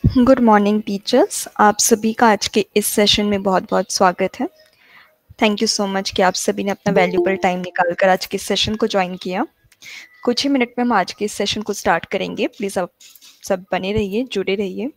Good morning teachers. आप सभी का आज के इस सेशन में बहुत-बहुत स्वागत है। थैंक यू सो मच कि आप सभी ने अपना वैल्यूएबल टाइम निकाल कर आज के इस सेशन को जॉइन किया। कुछ ही मिनट में हम आज के इस सेशन को स्टार्ट करेंगे। प्लीज़ आप सब बने रहिए, जुड़े रहिए।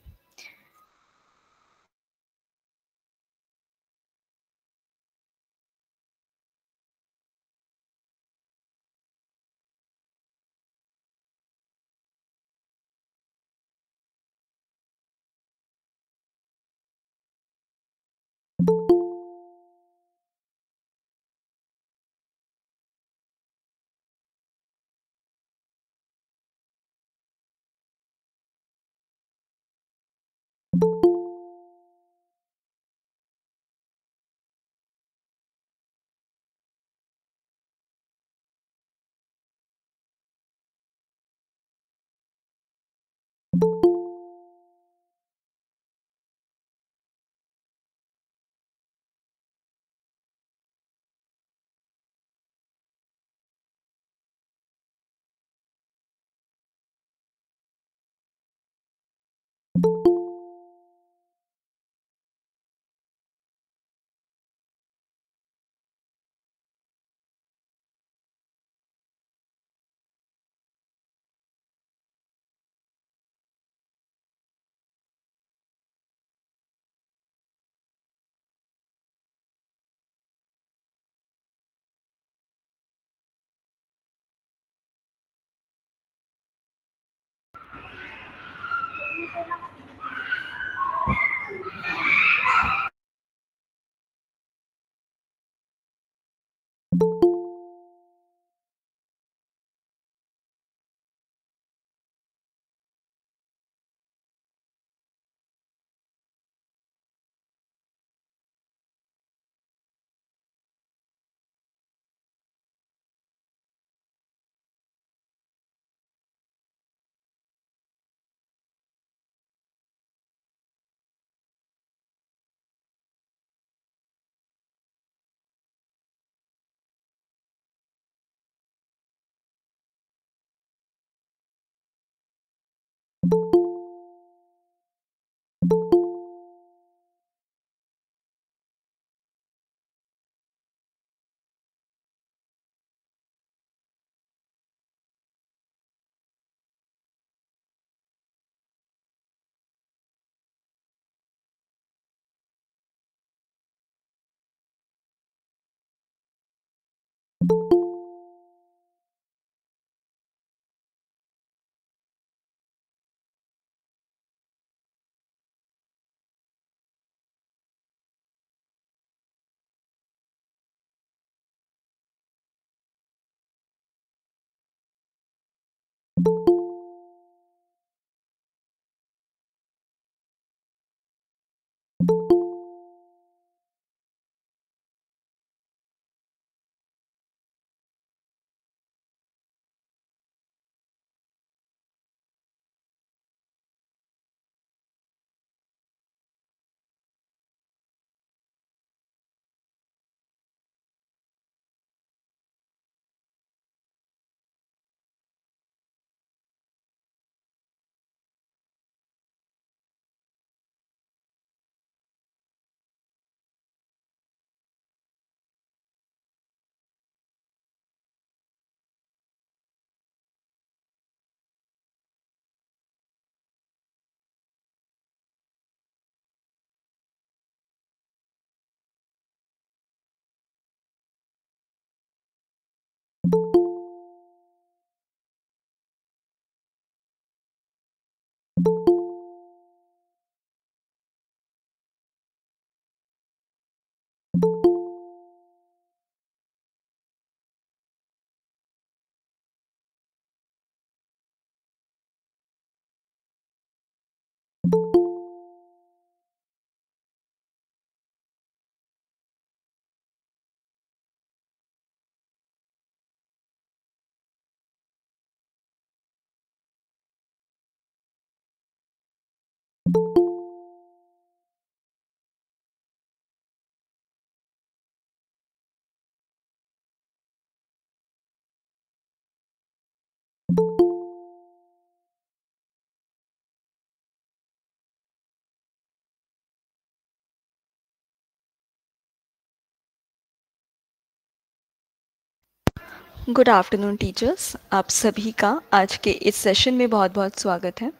गुड आफ्टरनून टीचर्स, आप सभी का आज के इस सेशन में बहुत बहुत स्वागत है।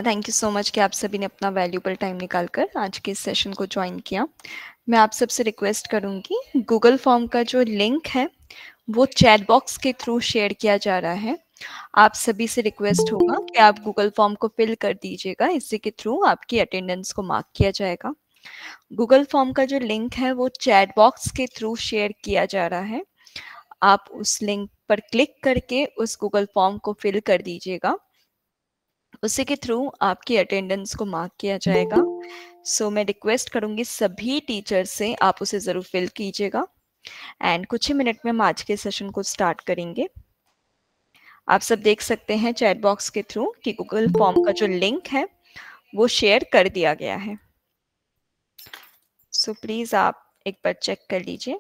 थैंक यू सो मच कि आप सभी ने अपना वैल्यूबल टाइम निकाल कर आज के इस सेशन को ज्वाइन किया। मैं आप सबसे रिक्वेस्ट करूंगी, गूगल फॉर्म का जो लिंक है वो चैट बॉक्स के थ्रू शेयर किया जा रहा है। आप सभी से रिक्वेस्ट होगा कि आप गूगल फॉर्म को फिल कर दीजिएगा, इसी के थ्रू आपकी अटेंडेंस को मार्क किया जाएगा। गूगल फॉर्म का जो लिंक है वो चैट बॉक्स के थ्रू शेयर किया जा रहा है। आप उस लिंक पर क्लिक करके उस गूगल फॉर्म को फिल कर दीजिएगा, उसी के थ्रू आपकी अटेंडेंस को मार्क किया जाएगा। सो मैं रिक्वेस्ट करूंगी सभी टीचर से आप उसे ज़रूर फिल कीजिएगा एंड कुछ ही मिनट में हम आज के सेशन को स्टार्ट करेंगे। आप सब देख सकते हैं चैट बॉक्स के थ्रू कि गूगल फॉर्म का जो लिंक है वो शेयर कर दिया गया है। सो प्लीज़ आप एक बार चेक कर लीजिए।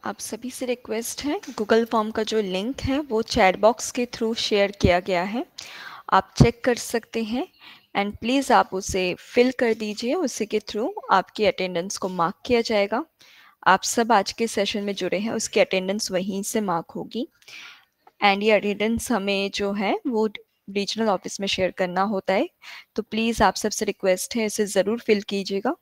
आप सभी से रिक्वेस्ट है, गूगल फॉर्म का जो लिंक है वो चैट बॉक्स के थ्रू शेयर किया गया है, आप चेक कर सकते हैं एंड प्लीज़ आप उसे फिल कर दीजिए, उसी के थ्रू आपकी अटेंडेंस को मार्क किया जाएगा। आप सब आज के सेशन में जुड़े हैं, उसकी अटेंडेंस वहीं से मार्क होगी एंड ये अटेंडेंस हमें जो है वो रीजनल ऑफिस में शेयर करना होता है, तो प्लीज़ आप सबसे रिक्वेस्ट है इसे ज़रूर फिल कीजिएगा।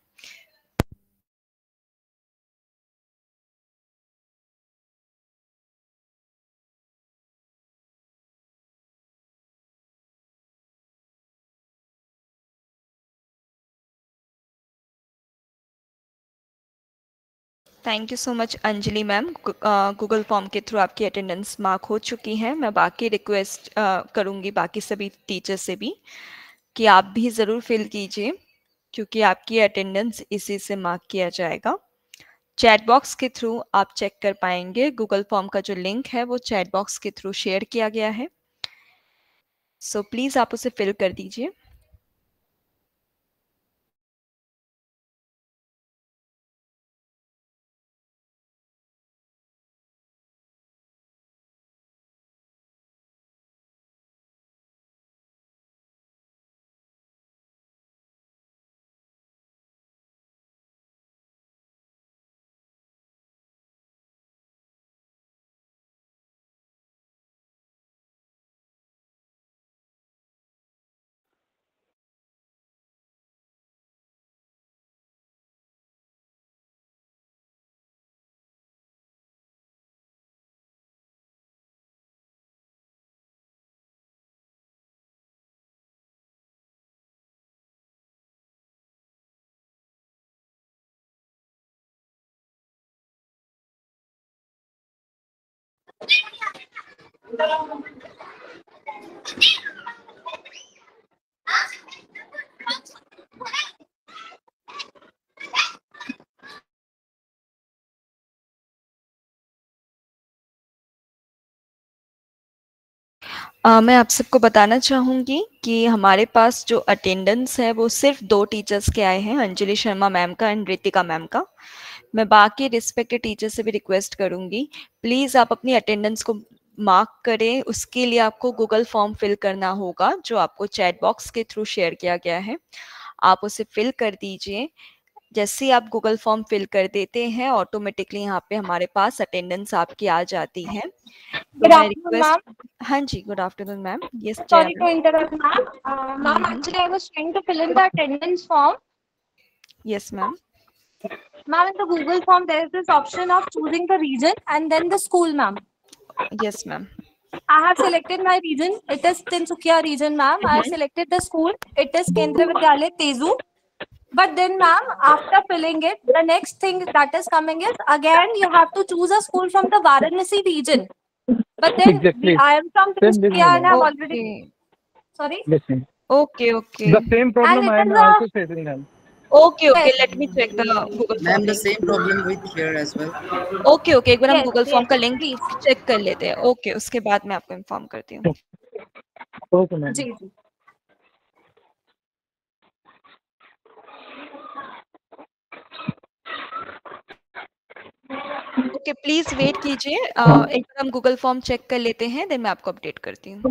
Thank you so much Anjali ma'am. Google form के थ्रू आपकी अटेंडेंस मार्क हो चुकी है। मैं बाकी रिक्वेस्ट करूँगी बाकी सभी टीचर से भी कि आप भी ज़रूर फिल कीजिए, क्योंकि आपकी अटेंडेंस इसी से मार्क किया जाएगा। चैट बॉक्स के थ्रू आप चेक कर पाएंगे, गूगल फॉर्म का जो लिंक है वो चैट बॉक्स के थ्रू शेयर किया गया है, सो प्लीज़ आप उसे फिल कर दीजिए। मैं आप सबको बताना चाहूँगी कि हमारे पास जो अटेंडेंस है वो सिर्फ 2 टीचर्स के आए हैं, अंजलि शर्मा मैम का एंड रितिका मैम का। मैं बाकी रिस्पेक्टेड टीचर से भी रिक्वेस्ट करूँगी, प्लीज़ आप अपनी अटेंडेंस को मार्क करें, उसके लिए आपको गूगल फॉर्म फिल करना होगा जो आपको चैट बॉक्स के थ्रू शेयर किया गया है। आप उसे फिल कर दीजिए। जैसे ही आप गूगल फॉर्म फिल कर देते हैं, ऑटोमेटिकली यहाँ पे हमारे पास अटेंडेंस आपकी आ जाती है। तो Good मैं afternoon, रिक्वेस्ट ma'am. हाँ जी, good afternoon ma'am. Yes Jaya Sorry to ma'am. interrupt, ma'am. Ma'am, actually, I was trying to fill in the attendance form. Yes, ma'am. Ma'am, in the Google form, there is this option of choosing the region and then the school, ma'am. Yes, ma'am. I have selected my region. It is Tinsukia region, ma'am. I have Mm-hmm. selected the school. It is Kendra Vidyalaya, Tezu. But then, ma'am, after filling it, the next thing that is coming is again you have to choose a school from the Varanasi region. But then Exactly. I am from Same with me, Tinsukia and I ma'am. have already Okay. sorry. Listen. Okay, okay. The same And problem it I am is also facing, ma'am. Okay, okay. yes, Let me check the Google Ma'am, form the link. same problem with here as well. Okay okay, एक बार हम yes, Google form yes, का link please. Check कर लेते हैं। Okay, उसके बाद मैं आपको इन्फॉर्म करती हूँ। Okay, ma'am. जी जी ओके, प्लीज वेट कीजिए। एक बार हम गूगल फॉर्म चेक कर लेते हैं, देन मैं आपको अपडेट करती हूँ।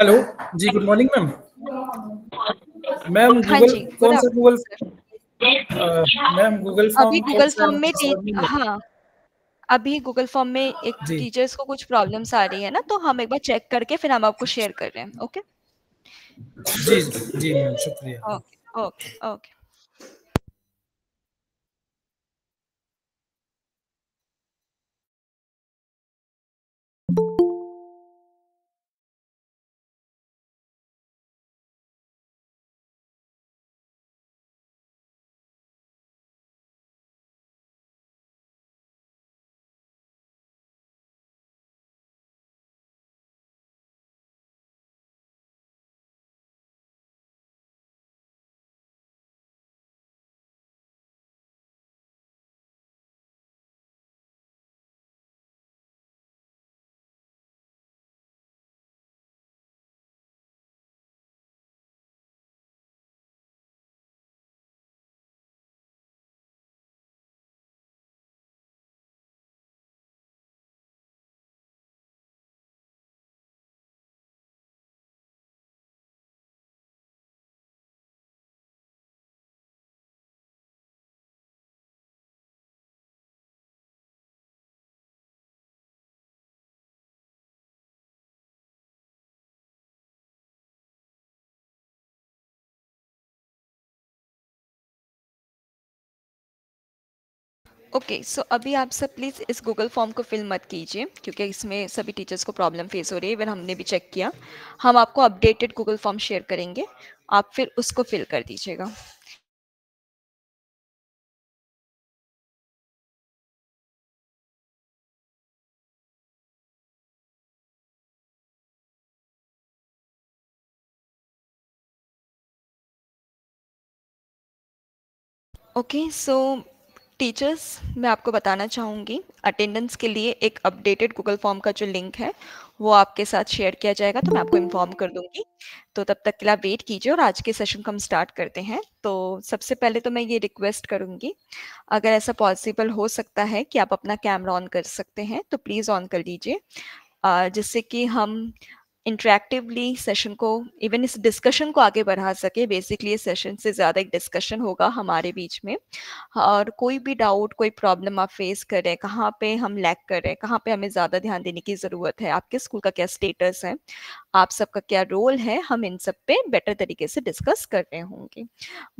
हेलो जी, गुड मॉर्निंग मैम। मैम हाँ गूगल जी, गुड कौन सा afternoon Google sir. Ma'am Google अभी फॉर्म कौन गूगल सा है, फॉर्म में मुझे समझ नहीं लगा। हाँ, अभी गूगल फॉर्म में एक जी टीचर्स को कुछ प्रॉब्लम्स आ रही है ना, तो हम एक बार चेक करके फिर हम आपको शेयर कर रहे हैं। ओके जी जी मैम, शुक्रिया। Okay okay okay. ओके, सो अभी आप सब प्लीज़ इस गूगल फॉर्म को फिल मत कीजिए, क्योंकि इसमें सभी टीचर्स को प्रॉब्लम फेस हो रही है। इवन हमने भी चेक किया। हम आपको अपडेटेड गूगल फॉर्म शेयर करेंगे, आप फिर उसको फिल कर दीजिएगा। ओके, सो टीचर्स, मैं आपको बताना चाहूँगी, अटेंडेंस के लिए एक अपडेटेड गूगल फॉर्म का जो लिंक है वो आपके साथ शेयर किया जाएगा, तो मैं आपको इन्फॉर्म कर दूंगी। तो तब तक के लिए आप वेट कीजिए और आज के सेशन को हम स्टार्ट करते हैं। तो सबसे पहले तो मैं ये रिक्वेस्ट करूँगी, अगर ऐसा पॉसिबल हो सकता है कि आप अपना कैमरा ऑन कर सकते हैं तो प्लीज़ ऑन कर लीजिए, जिससे कि हम इंटरेक्टिवली सेशन को, इवन इस डिस्कशन को आगे बढ़ा सके। बेसिकली ये सेशन से ज़्यादा एक डिस्कशन होगा हमारे बीच में, और कोई भी डाउट, कोई प्रॉब्लम आप फेस कर रहे हैं, कहाँ पे हम लैग कर रहे हैं, कहाँ पे हमें ज़्यादा ध्यान देने की ज़रूरत है, आपके स्कूल का क्या स्टेटस है, आप सबका क्या रोल है, हम इन सब पे बेटर तरीके से डिस्कस कर रहे होंगे।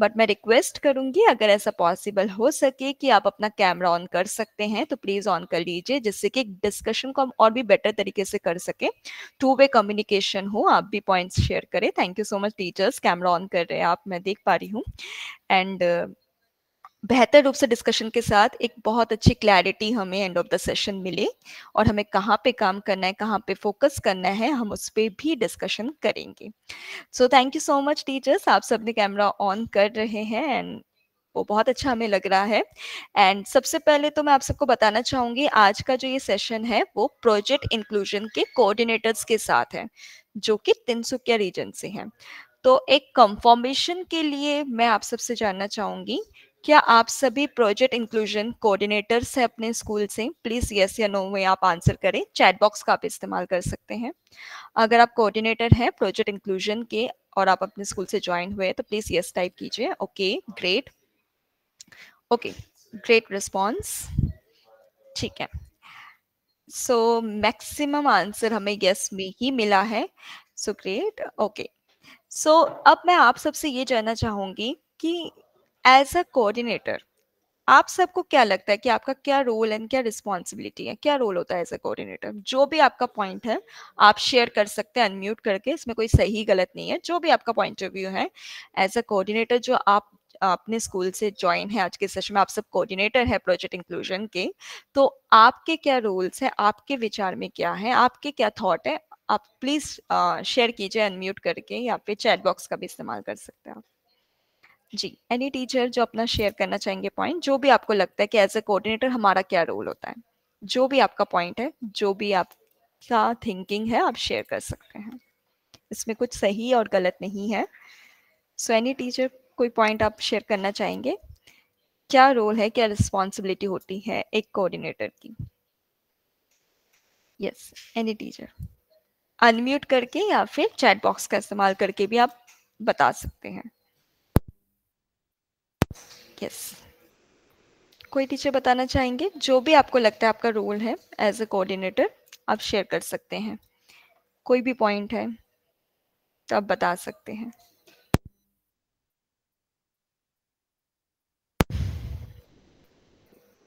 बट मैं रिक्वेस्ट करूंगी, अगर ऐसा पॉसिबल हो सके कि आप अपना कैमरा ऑन कर सकते हैं तो प्लीज़ ऑन कर लीजिए, जिससे कि डिस्कशन को हम और भी बेटर तरीके से कर सके, टू वे कम्युनिकेशन हो, आप भी पॉइंट्स शेयर करें। Thank you so much teachers, camera on कर रहे हैं आप, मैं देख पा रही हूँ। एंड बेहतर रूप से डिस्कशन के साथ एक बहुत अच्छी क्लैरिटी हमें एंड ऑफ द सेशन मिले, और हमें कहाँ पे काम करना है, कहाँ पे फोकस करना है, हम उस पर भी डिस्कशन करेंगे। So thank you so much teachers, आप सबने कैमरा ऑन कर रहे हैं एंड वो बहुत अच्छा हमें लग रहा है। एंड सबसे पहले तो मैं आप सबको बताना चाहूँगी, आज का जो ये सेशन है वो प्रोजेक्ट इंक्लूजन के कोऑर्डिनेटर्स के साथ है, जो कि तिनसुकिया रीजन से हैं। तो एक कंफर्मेशन के लिए मैं आप सबसे जानना चाहूँगी, क्या आप सभी प्रोजेक्ट इंक्लूजन कोऑर्डिनेटर्स हैं अपने स्कूल से? प्लीज़ यस या नो में आप आंसर करें, चैट बॉक्स का आप इस्तेमाल कर सकते हैं। अगर आप कोऑर्डिनेटर हैं प्रोजेक्ट इंक्लूजन के और आप अपने स्कूल से ज्वाइन हुए तो प्लीज़ यस टाइप कीजिए। Okay great, okay great response, ठीक है। सो मैक्सिमम आंसर हमें यस में ही मिला है। So great. ओके, सो अब मैं आप सबसे ये जानना चाहूंगी कि एज अ कोऑर्डिनेटर आप सबको क्या लगता है कि आपका क्या रोल एंड क्या रिस्पॉन्सिबिलिटी है, क्या रोल होता है एज अ कोऑर्डिनेटर? जो भी आपका पॉइंट है आप शेयर कर सकते हैं अनम्यूट करके, इसमें कोई सही गलत नहीं है, जो भी आपका पॉइंट ऑफ व्यू है एज अ कोऑर्डिनेटर जो आप अपने स्कूल से ज्वाइन है आज के सेशन में, आप सब कोऑर्डिनेटर है प्रोजेक्ट इंक्लूजन के, तो आपके क्या रोल्स है, आपके विचार में क्या है, आपके क्या थॉट है, आप प्लीज शेयर कीजिए अनम्यूट करके या फिर चैट बॉक्स का भी इस्तेमाल कर सकते हैं आप। जी, एनी टीचर जो अपना शेयर करना चाहेंगे पॉइंट, जो भी आपको लगता है कि एज ए कोऑर्डिनेटर हमारा क्या रोल होता है, जो भी आपका पॉइंट है, जो भी आपका थिंकिंग है, आप शेयर कर सकते हैं। इसमें कुछ सही और गलत नहीं है। सो एनी टीचर कोई पॉइंट आप शेयर करना चाहेंगे? क्या रोल है, क्या रिस्पॉन्सिबिलिटी होती है एक कोऑर्डिनेटर की? यस, एनी टीचर अनम्यूट करके या फिर चैट बॉक्स का इस्तेमाल करके भी आप बता सकते हैं। यस, कोई टीचर बताना चाहेंगे? जो भी आपको लगता है आपका रोल है एज अ कोऑर्डिनेटर, आप शेयर कर सकते हैं। कोई भी पॉइंट है तो आप बता सकते हैं।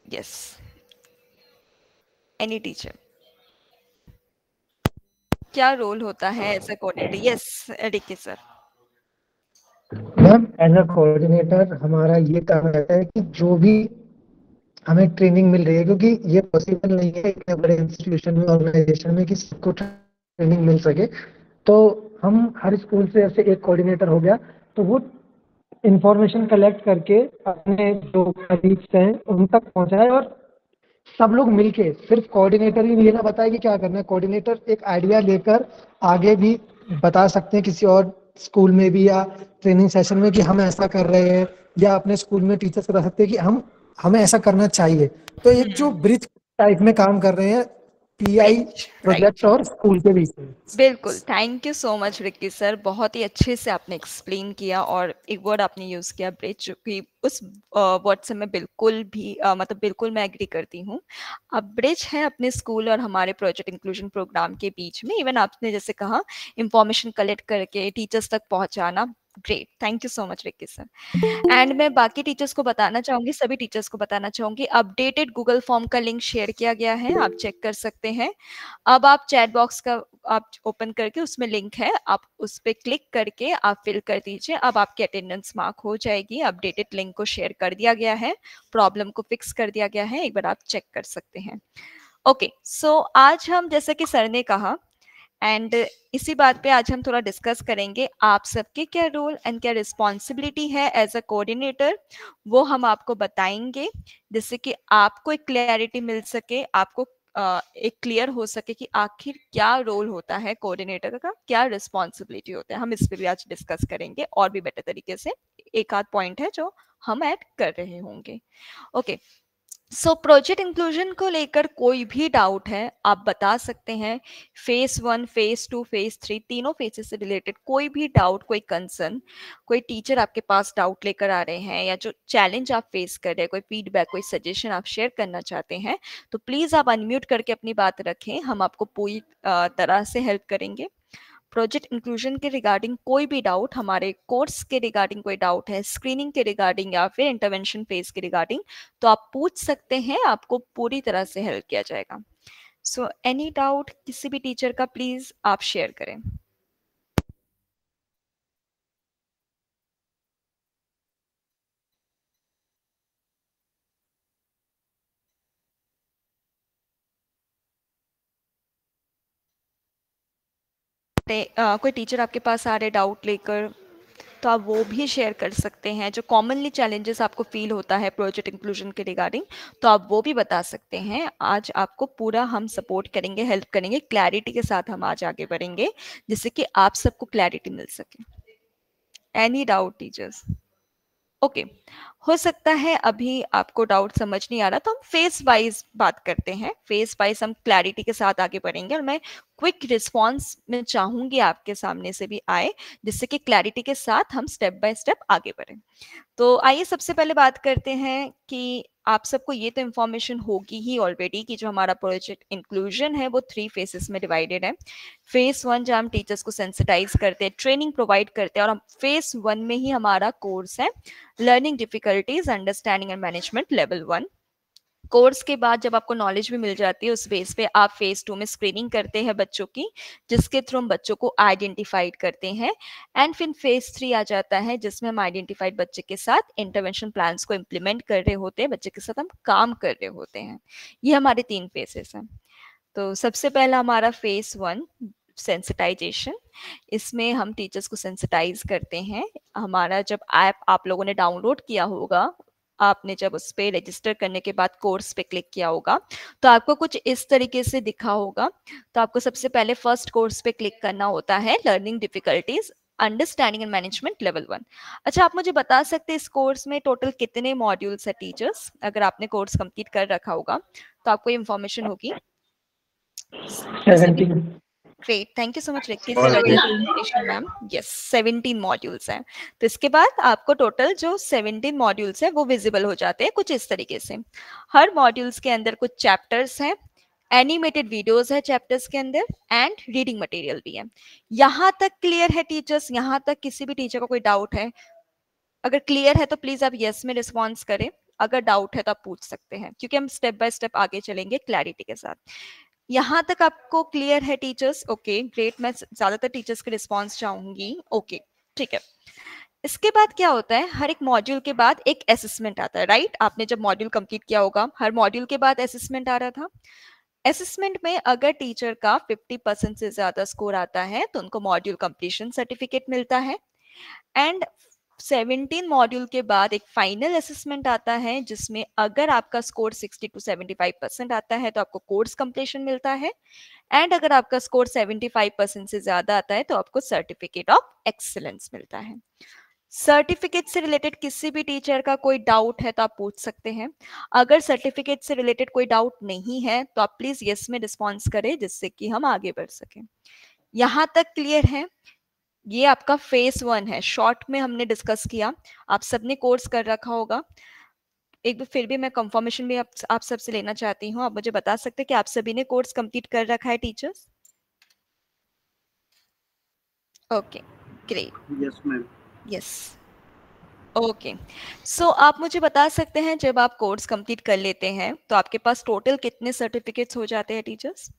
यस, एनी टीचर क्या रोल होता है as a coordinator? Yes, Ricky sir. Ma'am as a coordinator हमारा ये काम रहता है कि जो भी हमें ट्रेनिंग मिल रही है, क्योंकि ये पॉसिबल नहीं है इतने बड़े इंस्टीट्यूशन में, ऑर्गेनाइजेशन में कि सबको ट्रेनिंग मिल सके, तो हम हर स्कूल से ऐसे एक कोऑर्डिनेटर हो गया, तो वो इंफॉर्मेशन कलेक्ट करके अपने जो कलीग्स हैं उन तक पहुंचाए, और सब लोग मिलके, सिर्फ कोऑर्डिनेटर ही ये ना बताए कि क्या करना है, कोऑर्डिनेटर एक आइडिया लेकर आगे भी बता सकते हैं किसी और स्कूल में भी या ट्रेनिंग सेशन में कि हम ऐसा कर रहे हैं, या अपने स्कूल में टीचर्स बता सकते हैं कि हमें ऐसा करना चाहिए। तो एक जो ब्रिज टाइप में काम कर रहे हैं पीआई राइट, प्रोजेक्ट और स्कूल के बीच में। बिल्कुल। Thank you so much Ricky sir, बहुत ही अच्छे से आपने एक्सप्लेन किया और एक वर्ड आपने यूज किया ब्रिज, जो कि उस वर्ड से मैं बिल्कुल भी मतलब बिल्कुल मैं एग्री करती हूँ। अब ब्रिज है अपने स्कूल और हमारे प्रोजेक्ट इंक्लूजन प्रोग्राम के बीच में। इवन आपने जैसे कहा इंफॉर्मेशन कलेक्ट करके टीचर्स तक पहुंचाना, great, thank you so much Ricky sir. And मैं बाकी टीचर्स को बताना चाहूंगी, सभी टीचर्स को बताना चाहूंगी, अपडेटेड गूगल फॉर्म का लिंक शेयर किया गया है, आप चेक कर सकते हैं। अब आप चैट बॉक्स का आप ओपन करके उसमें लिंक है, आप उस पर क्लिक करके आप फिल कर दीजिए। अब आपकी अटेंडेंस मार्क हो जाएगी। अपडेटेड लिंक को शेयर कर दिया गया है, प्रॉब्लम को फिक्स कर दिया गया है, एक बार आप चेक कर सकते हैं। ओके, सो आज हम जैसा कि सर ने कहा एंड इसी बात पे आज हम थोड़ा डिस्कस करेंगे, आप सबके क्या रोल एंड क्या रिस्पॉन्सिबिलिटी है एज अ कोऑर्डिनेटर, वो हम आपको बताएंगे, जिससे कि आपको एक क्लैरिटी मिल सके, आपको एक क्लियर हो सके कि आखिर क्या रोल होता है कोऑर्डिनेटर का, क्या रिस्पॉन्सिबिलिटी होता है। हम इस पर भी आज डिस्कस करेंगे और भी बेटर तरीके से। एक आध पॉइंट है जो हम ऐड कर रहे होंगे। ओके, सो प्रोजेक्ट इंक्लूजन को लेकर कोई भी डाउट है आप बता सकते हैं। फेज 1, फेज 2, फेज 3 तीनों फेजेस से रिलेटेड कोई भी डाउट, कोई कंसर्न, कोई टीचर आपके पास डाउट लेकर आ रहे हैं या जो चैलेंज आप फेस कर रहे हैं, कोई फीडबैक, कोई सजेशन आप शेयर करना चाहते हैं, तो प्लीज आप अनम्यूट करके अपनी बात रखें, हम आपको पूरी तरह से हेल्प करेंगे। प्रोजेक्ट इंक्लूजन के रिगार्डिंग कोई भी डाउट, हमारे कोर्स के रिगार्डिंग कोई डाउट है, स्क्रीनिंग के रिगार्डिंग या फिर इंटरवेंशन फेज के रिगार्डिंग, तो आप पूछ सकते हैं, आपको पूरी तरह से हेल्प किया जाएगा। सो एनी डाउट किसी भी टीचर का प्लीज आप शेयर करें। कोई टीचर आपके पास आ रहे डाउट लेकर, तो आप वो भी शेयर कर सकते हैं। जो कॉमनली चैलेंजेस आपको फील होता है प्रोजेक्ट इंक्लूजन के रिगार्डिंग, तो आप वो भी बता सकते हैं। आज आपको पूरा हम सपोर्ट करेंगे, हेल्प करेंगे, क्लैरिटी के साथ हम आज आगे बढ़ेंगे, जिससे कि आप सबको क्लैरिटी मिल सके। Any doubt teachers? ओके, हो सकता है अभी आपको डाउट समझ नहीं आ रहा, तो हम फेस वाइज बात करते हैं। फेस वाइज हम क्लैरिटी के साथ आगे बढ़ेंगे और मैं क्विक रिस्पॉन्स में चाहूंगी आपके सामने से भी आए, जिससे कि क्लैरिटी के साथ हम स्टेप बाय स्टेप आगे बढ़ें। तो आइए सबसे पहले बात करते हैं कि आप सबको ये तो इन्फॉर्मेशन होगी ही ऑलरेडी कि जो हमारा प्रोजेक्ट इंक्लूजन है वो 3 फेसेस में डिवाइडेड है। फेस 1 जहाँ हम टीचर्स को सेंसिटाइज करते हैं, ट्रेनिंग प्रोवाइड करते हैं, और हम फेस 1 में ही हमारा कोर्स है learning difficulties understanding and management level 1। Course के बाद जब आपको नॉलेज भी मिल जाती है, उस बेस पे आप फेज 2 में स्क्रीनिंग करते हैं बच्चों की, जिसके थ्रू हम बच्चों को आइडेंटिफाइड करते हैं। एंड फिर फेज 3 आ जाता है, जिसमें हम आइडेंटिफाइड बच्चे के साथ इंटरवेंशन प्लान्स को इम्प्लीमेंट कर रहे होते हैं, बच्चे के साथ हम काम कर रहे होते हैं। ये हमारे 3 फेजेस हैं। तो सबसे पहला हमारा फेज 1 सेंसिटाइजेशन। इसमें हम टीचर्स को सेंसिटाइज करते हैं। हमारा जब ऐप आप लोगों ने डाउनलोड किया होगा, आपने जब उस पर रजिस्टर करने के बाद कोर्स पे क्लिक किया होगा, तो आपको कुछ इस तरीके से दिखा होगा। तो आपको सबसे पहले फर्स्ट कोर्स पे क्लिक करना होता है, learning difficulties understanding and management level 1। अच्छा, आप मुझे बता सकते हैं इस कोर्स में टोटल कितने मॉड्यूल्स है टीचर्स? अगर आपने कोर्स कंप्लीट कर रखा होगा तो आपको इंफॉर्मेशन होगी। 17। Great, thank you so much Ricky for registration ma'am. Yes, 17 modules हैं। तो इसके बाद आपको टोटल जो 17 मॉड्यूल्स हैं वो विजिबल हो जाते हैं कुछ इस तरीके से। हर मॉड्यूल्स के अंदर कुछ चैप्टर्स हैं, एनिमेटेड वीडियोस है चैप्टर्स के अंदर, एंड रीडिंग मटेरियल भी है। यहाँ तक क्लियर है टीचर्स? यहाँ तक किसी भी टीचर को कोई डाउट है? अगर क्लियर है तो प्लीज आप यस में रिस्पॉन्स करें, अगर डाउट है तो आप पूछ सकते हैं, क्योंकि हम स्टेप बाय स्टेप आगे चलेंगे क्लैरिटी के साथ। यहाँ तक आपको क्लियर है टीचर्स? ओके ग्रेट, मैं ज्यादातर टीचर्स के रिस्पॉन्स चाहूंगी। ओके ठीक है। इसके बाद क्या होता है, हर एक मॉड्यूल के बाद एक असेसमेंट आता है, राइट? आपने जब मॉड्यूल कंप्लीट किया होगा, हर मॉड्यूल के बाद असेसमेंट आ रहा था। असेसमेंट में अगर टीचर का 50% से ज्यादा स्कोर आता है तो उनको मॉड्यूल कंप्लीशन सर्टिफिकेट मिलता है। एंड 17 मॉड्यूल के बाद एक फाइनल असेसमेंट आता है, जिसमें अगर आपका स्कोर 60 to 75% आता है तो आपको कोर्स कंप्लीशन मिलता है। एंड अगर आपका स्कोर 75% से ज्यादा आता है तो आपको सर्टिफिकेट ऑफ एक्सीलेंस मिलता है। सर्टिफिकेट से रिलेटेड किसी भी टीचर का कोई डाउट है तो आप पूछ सकते हैं। अगर सर्टिफिकेट से रिलेटेड कोई डाउट नहीं है तो आप प्लीज यस में रिस्पॉन्स करें, जिससे कि हम आगे बढ़ सकें। यहाँ तक क्लियर है? ये आपका फेस 1 है, शॉर्ट में हमने डिस्कस किया। आप सबने कोर्स कर रखा होगा। एक बार फिर भी मैं कंफर्मेशन भी आप सबसे लेना चाहती हूँ। आप मुझे बता सकते हैं कि आप सभी ने कोर्स कंप्लीट कर रखा है teachers? Okay great. Yes ma'am. Yes okay. So आप मुझे बता सकते हैं जब आप कोर्स कंप्लीट कर लेते हैं तो आपके पास टोटल कितने सर्टिफिकेट्स हो जाते हैं टीचर्स?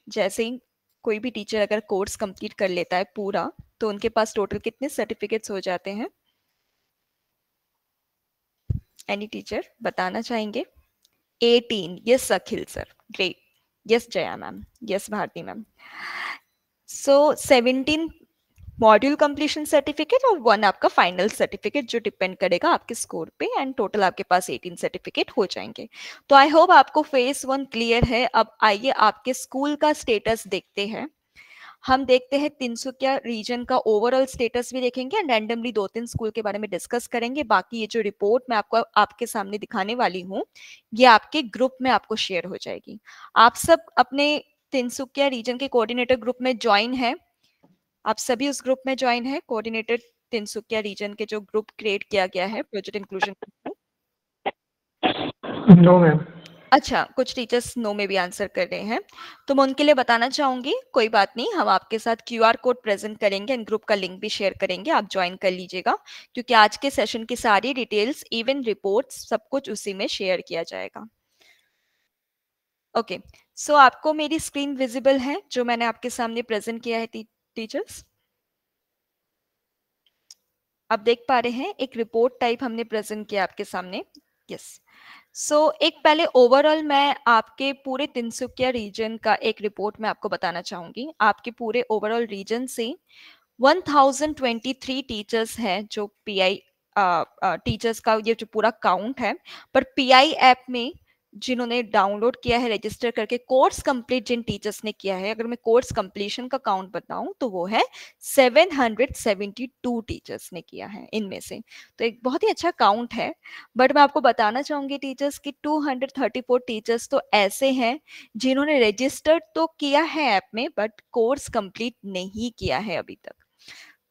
जैसे ही कोई भी टीचर अगर कोर्स कंप्लीट कर लेता है पूरा, तो उनके पास टोटल कितने सर्टिफिकेट्स हो जाते हैं? एनी टीचर बताना चाहेंगे? 18। Yes Akhil sir, great. Yes Jaya ma'am, yes Bharati ma'am. So 17 module completion certificate और 1 आपका फाइनल सर्टिफिकेट, जो डिपेंड करेगा आपके स्कोर पे, एंड टोटल आपके पास 18 सर्टिफिकेट हो जाएंगे। तो आई होप आपको फेज 1 क्लियर है। अब आइए आपके स्कूल का स्टेटस देखते हैं। हम देखते हैं तिनसुकिया रीजन का ओवरऑल स्टेटस भी देखेंगे, एंड रैंडमली 2-3 स्कूल के बारे में डिस्कस करेंगे। बाकी ये जो रिपोर्ट मैं आपको आपके सामने दिखाने वाली हूँ, ये आपके ग्रुप में आपको शेयर हो जाएगी। आप सब अपने तिनसुकिया रीजन के कोऑर्डिनेटर ग्रुप में ज्वाइन है? आप सभी उस ग्रुप में ज्वाइन है, कोऑर्डिनेटर तिनसुकिया रीजन के जो ग्रुप क्रिएट किया गया है प्रोजेक्ट इंक्लूजन? No ma'am. अच्छा, कुछ टीचर्स नो में भी आंसर कर रहे हैं, तो मैं उनके लिए बताना चाहूंगी, कोई बात नहीं, हम आपके साथ क्यूआर कोड प्रेजेंट करेंगे एंड ग्रुप का लिंक भी शेयर करेंगे, आप ज्वाइन कर लीजिएगा, क्योंकि आज के सेशन की सारी डिटेल्स, इवन रिपोर्ट्स, सब कुछ उसी में शेयर किया जाएगा। ओके, सो आपको मेरी स्क्रीन विजिबल है जो मैंने आपके सामने प्रेजेंट किया है टीचर्स? आप देख पा रहे हैं, एक रिपोर्ट टाइप हमने प्रेजेंट किया आपके सामने। यस। सो एक पहले ओवरऑल मैं आपके पूरे तिनसुकिया रीजन का एक रिपोर्ट मैं आपको बताना चाहूंगी। आपके पूरे ओवरऑल रीजन से 1023 टीचर्स हैं जो पीआई टीचर्स का ये जो पूरा काउंट है, पर पीआई ऐप में जिन्होंने डाउनलोड किया है रजिस्टर करके, कोर्स कंप्लीट जिन टीचर्स ने किया है, अगर मैं कोर्स कंप्लीशन का काउंट बताऊं तो वो है 772 टीचर्स ने किया है इनमें से। तो एक बहुत ही अच्छा काउंट है। बट मैं आपको बताना चाहूंगी टीचर्स कि 234 टीचर्स तो ऐसे हैं जिन्होंने रजिस्टर्ड तो किया है ऐप में बट कोर्स कंप्लीट नहीं किया है अभी तक।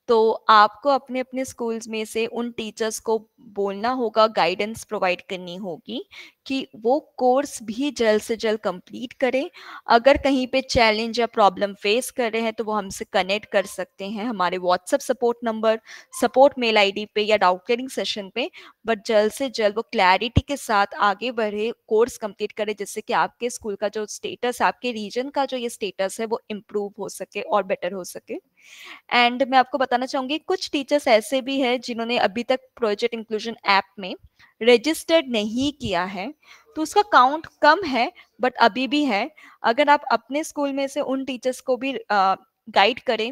तो आपको अपने अपने स्कूल्स में से उन टीचर्स को बोलना होगा, गाइडेंस प्रोवाइड करनी होगी कि वो कोर्स भी जल्द से जल्द कंप्लीट करें। अगर कहीं पे चैलेंज या प्रॉब्लम फेस कर रहे हैं तो वो हमसे कनेक्ट कर सकते हैं हमारे WhatsApp support number, support mail ID पे या डाउट क्लियरिंग सेशन पे। बट जल्द से जल्द वो क्लैरिटी के साथ आगे बढ़े, कोर्स कंप्लीट करें, जिससे कि आपके स्कूल का जो स्टेटस, आपके रीजन का जो ये स्टेटस है वो इम्प्रूव हो सके और बेटर हो सके। एंड मैं आपको बताना चाहूंगी कुछ टीचर्स ऐसे भी हैं जिन्होंने अभी तक प्रोजेक्ट इंक्लूजन ऐप में रजिस्टर्ड नहीं किया है, तो उसका काउंट कम है बट अभी भी है। अगर आप अपने स्कूल में से उन टीचर्स को भी गाइड करें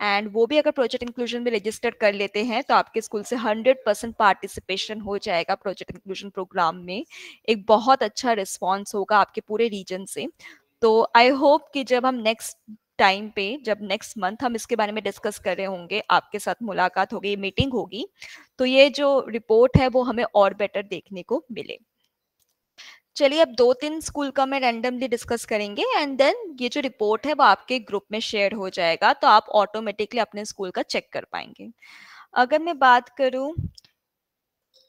एंड वो भी अगर प्रोजेक्ट इंक्लूजन में रजिस्टर कर लेते हैं तो आपके स्कूल से 100% पार्टिसिपेशन हो जाएगा प्रोजेक्ट इंक्लूजन प्रोग्राम में। एक बहुत अच्छा रिस्पॉन्स होगा आपके पूरे रीजन से। तो आई होप कि जब हम नेक्स्ट टाइम पे, जब नेक्स्ट मंथ हम इसके बारे में डिस्कस कर रहे होंगे, आपके साथ मुलाकात होगी, मीटिंग होगी, तो ये जो रिपोर्ट है वो हमें और बेटर देखने को मिले। चलिए अब 2-3 स्कूल का मैं रैंडमली डिस्कस करेंगे एंड देन ये जो रिपोर्ट है वो आपके ग्रुप में शेयर हो जाएगा, तो आप ऑटोमेटिकली अपने स्कूल का चेक कर पाएंगे। अगर मैं बात करूं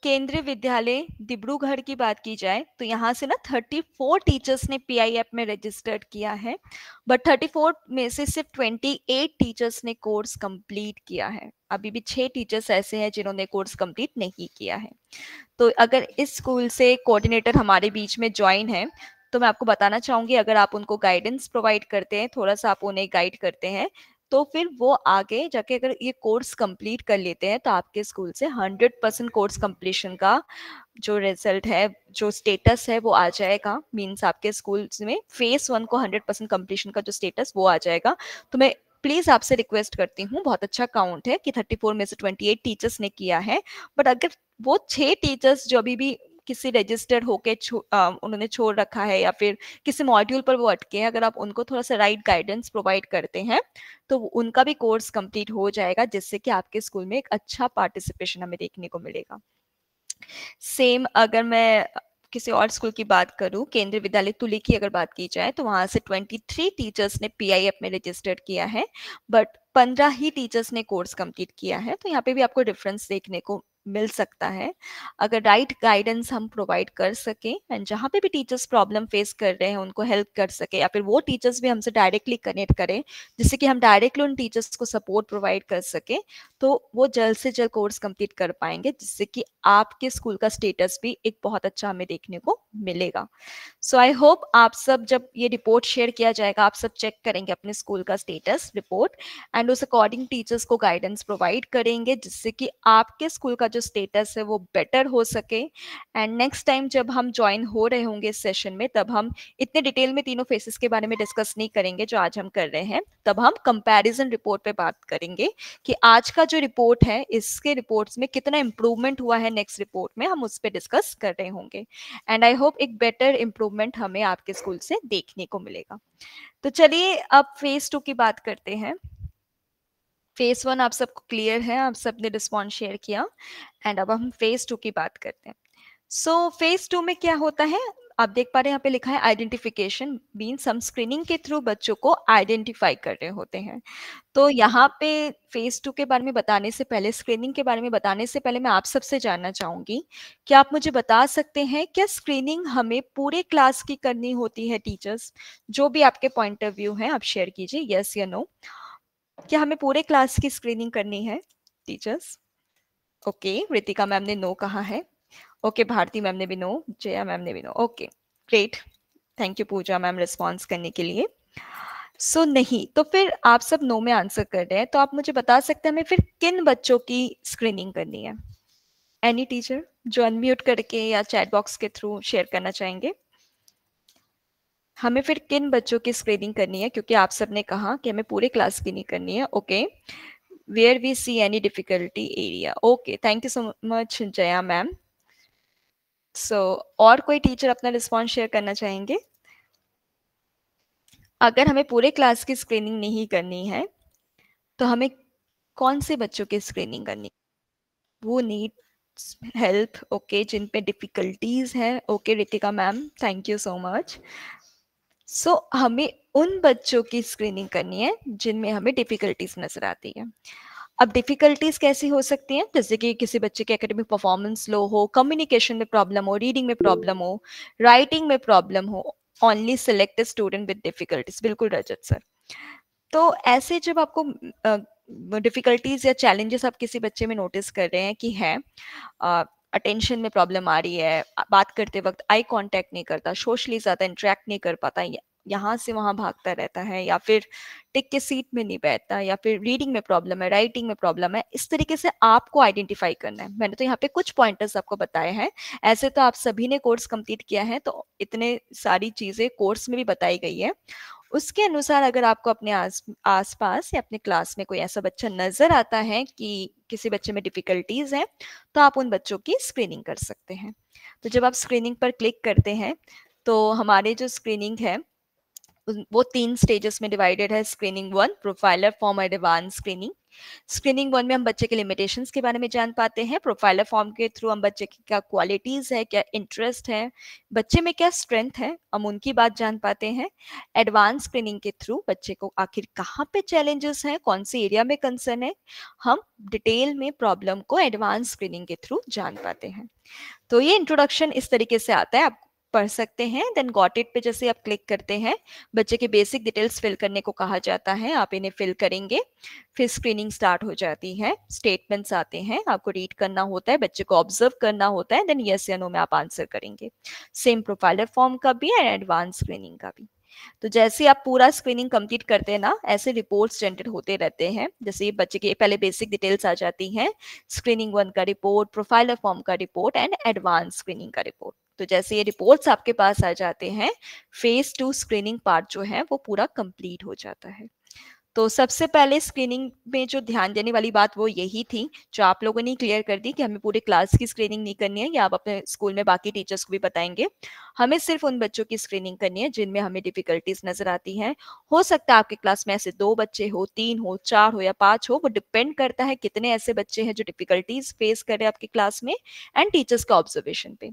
केंद्रीय विद्यालय डिब्रूगढ़ की बात की जाए तो यहाँ से ना 34 टीचर्स ने पीआई ऐप में रजिस्टर्ड किया है, बट 34 में से सिर्फ 28 टीचर्स ने कोर्स कंप्लीट किया है। अभी भी 6 टीचर्स ऐसे हैं जिन्होंने कोर्स कंप्लीट नहीं किया है। तो अगर इस स्कूल से कोऑर्डिनेटर हमारे बीच में ज्वाइन है तो मैं आपको बताना चाहूंगी, अगर आप उनको गाइडेंस प्रोवाइड करते हैं, थोड़ा सा आप उन्हें गाइड करते हैं, तो फिर वो आगे जाके अगर ये कोर्स कंप्लीट कर लेते हैं तो आपके स्कूल से 100% कोर्स कंप्लीशन का जो रिजल्ट है, जो स्टेटस है वो आ जाएगा। मींस आपके स्कूल में फेस 1 को 100% कंप्लीशन का जो स्टेटस वो आ जाएगा। तो मैं प्लीज आपसे रिक्वेस्ट करती हूँ, बहुत अच्छा काउंट है कि 34 में से 28 टीचर्स ने किया है, बट अगर वो 6 टीचर्स जो अभी भी किसी रजिस्टर्ड होके उन्होंने छोड़ रखा है या फिर किसी मॉड्यूल पर वो अटके हैं, अगर आप उनको थोड़ा सा राइट गाइडेंस प्रोवाइड करते हैं तो उनका भी कोर्स कंप्लीट हो जाएगा, जिससे कि आपके स्कूल में एक अच्छा पार्टिसिपेशन हमें देखने को मिलेगा। सेम अगर मैं किसी और स्कूल की बात करूं, केंद्रीय विद्यालय तुली की अगर बात की जाए तो वहां से 23 टीचर्स ने पीआई ऐप में रजिस्टर्ड किया है, बट 15 ही टीचर्स ने कोर्स कंप्लीट किया है। तो यहाँ पे भी आपको डिफरेंस देखने को मिल सकता है। अगर राइट गाइडेंस हम प्रोवाइड कर सके एंड जहाँ पे भी टीचर्स प्रॉब्लम फेस कर रहे हैं उनको हेल्प कर सके, या फिर वो टीचर्स भी हमसे डायरेक्टली कनेक्ट करें जिससे कि हम डायरेक्टली उन टीचर्स को सपोर्ट प्रोवाइड कर सके, तो वो जल्द से जल्द कोर्स कंप्लीट कर पाएंगे, जिससे कि आपके स्कूल का स्टेटस भी एक बहुत अच्छा हमें देखने को मिलेगा। सो आई होप आप सब, जब ये रिपोर्ट शेयर किया जाएगा, आप सब चेक करेंगे अपने स्कूल का स्टेटस रिपोर्ट एंड उस अकॉर्डिंग टीचर्स को गाइडेंस प्रोवाइड करेंगे, जिससे कि आपके स्कूल का जो स्टेटस है वो बेटर हो सके। एंड नेक्स्ट टाइम जब हम ज्वाइन हो रहे होंगे इस सेशन में, तब हम इतने डिटेल में तीनों फेसेस के बारे में डिस्कस नहीं करेंगे जो आज हम कर रहे हैं, तब हम कंपैरिजन रिपोर्ट पे बात करेंगे कि आज का जो रिपोर्ट है इसके रिपोर्ट्स में कितना इंप्रूवमेंट हुआ है, नेक्स्ट रिपोर्ट में हम उस पर डिस्कस कर रहे होंगे। एंड आई होप एक बेटर इंप्रूवमेंट हमें आपके स्कूल से देखने को मिलेगा। तो चलिए अब फेज 2 की बात करते हैं। फेज 1 आप सबको क्लियर है, आप सबने रिस्पॉन्स शेयर किया एंड अब हम फेज 2 की बात करते हैं। सो फेज 2 में क्या होता है, आप देख पा रहे हैं यहाँ पे लिखा है आइडेंटिफिकेशन, मीन्स हम स्क्रीनिंग के थ्रू बच्चों को आइडेंटिफाई कर रहे होते हैं। तो यहाँ पे फेज 2 के बारे में बताने से पहले, स्क्रीनिंग के बारे में बताने से पहले मैं आप सबसे जानना चाहूंगी कि आप मुझे बता सकते हैं क्या स्क्रीनिंग हमें पूरे क्लास की करनी होती है? टीचर्स, जो भी आपके पॉइंट ऑफ व्यू है आप शेयर कीजिए, यस या नो। क्या हमें पूरे क्लास की स्क्रीनिंग करनी है टीचर्स? ओके, रितिका मैम ने नो कहा है। ओके, भारती मैम ने भी नो, जया मैम ने भी नो। Okay great, thank you Pooja ma'am response करने के लिए। सो नहीं, तो फिर आप सब नो में आंसर कर रहे हैं, तो आप मुझे बता सकते हैं हमें फिर किन बच्चों की स्क्रीनिंग करनी है? एनी टीचर जो अनम्यूट करके या चैट बॉक्स के थ्रू शेयर करना चाहेंगे, हमें फिर किन बच्चों की स्क्रीनिंग करनी है? क्योंकि आप सब ने कहा कि हमें पूरे क्लास की नहीं करनी है। Okay, where we see any difficulty area. Okay, thank you so much Jaya ma'am. और कोई टीचर अपना रिस्पॉन्स शेयर करना चाहेंगे? अगर हमें पूरे क्लास की स्क्रीनिंग नहीं करनी है तो हमें कौन से बच्चों की स्क्रीनिंग करनी? वो नीड्स हेल्प, ओके, जिन पे डिफिकल्टीज है, okay Ritika ma'am, thank you so much. हमें उन बच्चों की स्क्रीनिंग करनी है जिनमें हमें डिफिकल्टीज नजर आती है। अब डिफिकल्टीज कैसी हो सकती हैं? जैसे कि किसी बच्चे की एकेडमिक परफॉर्मेंस लो हो, कम्युनिकेशन में प्रॉब्लम हो, रीडिंग में प्रॉब्लम हो, राइटिंग में प्रॉब्लम हो। Only select student with difficulties, बिल्कुल रजत सर। तो ऐसे जब आपको डिफिकल्टीज या चैलेंजेस आप किसी बच्चे में नोटिस कर रहे हैं कि है अटेंशन में प्रॉब्लम आ रही है, बात करते वक्त आई कांटेक्ट नहीं करता, सोशली ज़्यादा इंटरेक्ट नहीं कर पाता, यहाँ से वहाँ भागता रहता है, या फिर टिक के सीट में नहीं बैठता, या फिर रीडिंग में प्रॉब्लम है, राइटिंग में प्रॉब्लम है, इस तरीके से आपको आइडेंटिफाई करना है। मैंने तो यहाँ पे कुछ पॉइंटर्स आपको बताए हैं। ऐसे तो आप सभी ने कोर्स कंप्लीट किया है तो इतने सारी चीज़ें कोर्स में भी बताई गई है। उसके अनुसार अगर आपको अपने आसपास या अपने क्लास में कोई ऐसा बच्चा नजर आता है कि किसी बच्चे में डिफिकल्टीज है, तो आप उन बच्चों की स्क्रीनिंग कर सकते हैं। तो जब आप स्क्रीनिंग पर क्लिक करते हैं तो हमारे जो स्क्रीनिंग है वो 3 स्टेजेस में डिवाइडेड है। Screening 1 profiler form advance screening. Screening 1 में हम बच्चे के लिमिटेशंस के बारे में जान पाते हैं। प्रोफाइलर फॉर्म के थ्रू हम बच्चे की क्या क्वालिटीज है, क्या इंटरेस्ट है, बच्चे में क्या स्ट्रेंथ है, हम उनकी बात जान पाते हैं। एडवांस स्क्रीनिंग के थ्रू बच्चे को आखिर कहाँ पे चैलेंजेस हैं, कौन से एरिया में कंसर्न है, हम डिटेल में प्रॉब्लम को एडवांस स्क्रीनिंग के थ्रू जान पाते हैं। तो ये इंट्रोडक्शन इस तरीके से आता है, आप पढ़ सकते हैं। देन गॉट इट पे जैसे आप क्लिक करते हैं, बच्चे के बेसिक डिटेल्स फिल करने को कहा जाता है, आप इन्हें फिल करेंगे, फिर स्क्रीनिंग स्टार्ट हो जाती है। स्टेटमेंट्स आते हैं, आपको रीड करना होता है, बच्चे को ऑब्जर्व करना होता है, देन यस या नो में आप आंसर करेंगे। सेम प्रोफाइलर फॉर्म का भी एंड एडवांस स्क्रीनिंग का भी। तो जैसे आप पूरा स्क्रीनिंग कंप्लीट करते हैं ना, ऐसे रिपोर्ट्स जनरेट होते रहते हैं। जैसे ये बच्चे की पहले बेसिक डिटेल्स आ जाती हैं, स्क्रीनिंग 1 का रिपोर्ट, प्रोफाइलर फॉर्म का रिपोर्ट एंड एडवांस स्क्रीनिंग का रिपोर्ट। तो जैसे ये रिपोर्ट्स आपके पास आ जाते हैं, फेज 2 स्क्रीनिंग पार्ट जो है वो पूरा कंप्लीट हो जाता है। तो सबसे पहले स्क्रीनिंग में जो ध्यान देने वाली बात वो यही थी, जो आप लोगों ने क्लियर कर दी कि हमें पूरे क्लास की स्क्रीनिंग नहीं करनी है, या आप अपने स्कूल में बाकी टीचर्स को भी बताएंगे। हमें सिर्फ उन बच्चों की स्क्रीनिंग करनी है जिनमें हमें डिफिकल्टीज नजर आती हैं। हो सकता है आपके क्लास में ऐसे 2 बच्चे हो, 3 हो, 4 हो या 5 हो, वो डिपेंड करता है कितने ऐसे बच्चे हैं जो डिफिकल्टीज फेस कर रहे हैं आपकी क्लास में एंड टीचर्स का ऑब्जर्वेशन पे।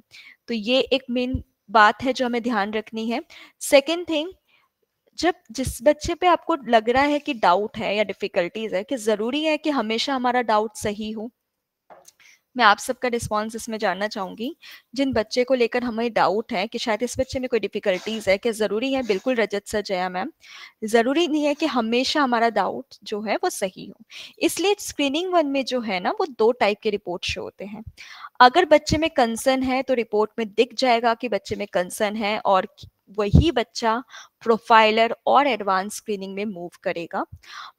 तो ये एक मेन बात है जो हमें ध्यान रखनी है। सेकेंड थिंग, जब जिस बच्चे पे आपको लग रहा है कि डाउट है या डिफिकल्टीज है, कि जरूरी है कि हमेशा हमारा डाउट सही हो? मैं आप सबका रिस्पॉन्स इसमें जानना चाहूंगी। जिन बच्चे को लेकर हमें डाउट है कि शायद इस बच्चे में कोई डिफिकल्टीज है, क्या जरूरी है? बिल्कुल रजत सर, जया मैम, जरूरी नहीं है कि हमेशा हमारा डाउट जो है वो सही हो। इसलिए स्क्रीनिंग 1 में जो है ना, वो 2 टाइप के रिपोर्ट शो होते हैं। अगर बच्चे में कंसर्न है तो रिपोर्ट में दिख जाएगा कि बच्चे में कंसर्न है, और वही बच्चा प्रोफाइलर और एडवांस स्क्रीनिंग में मूव करेगा।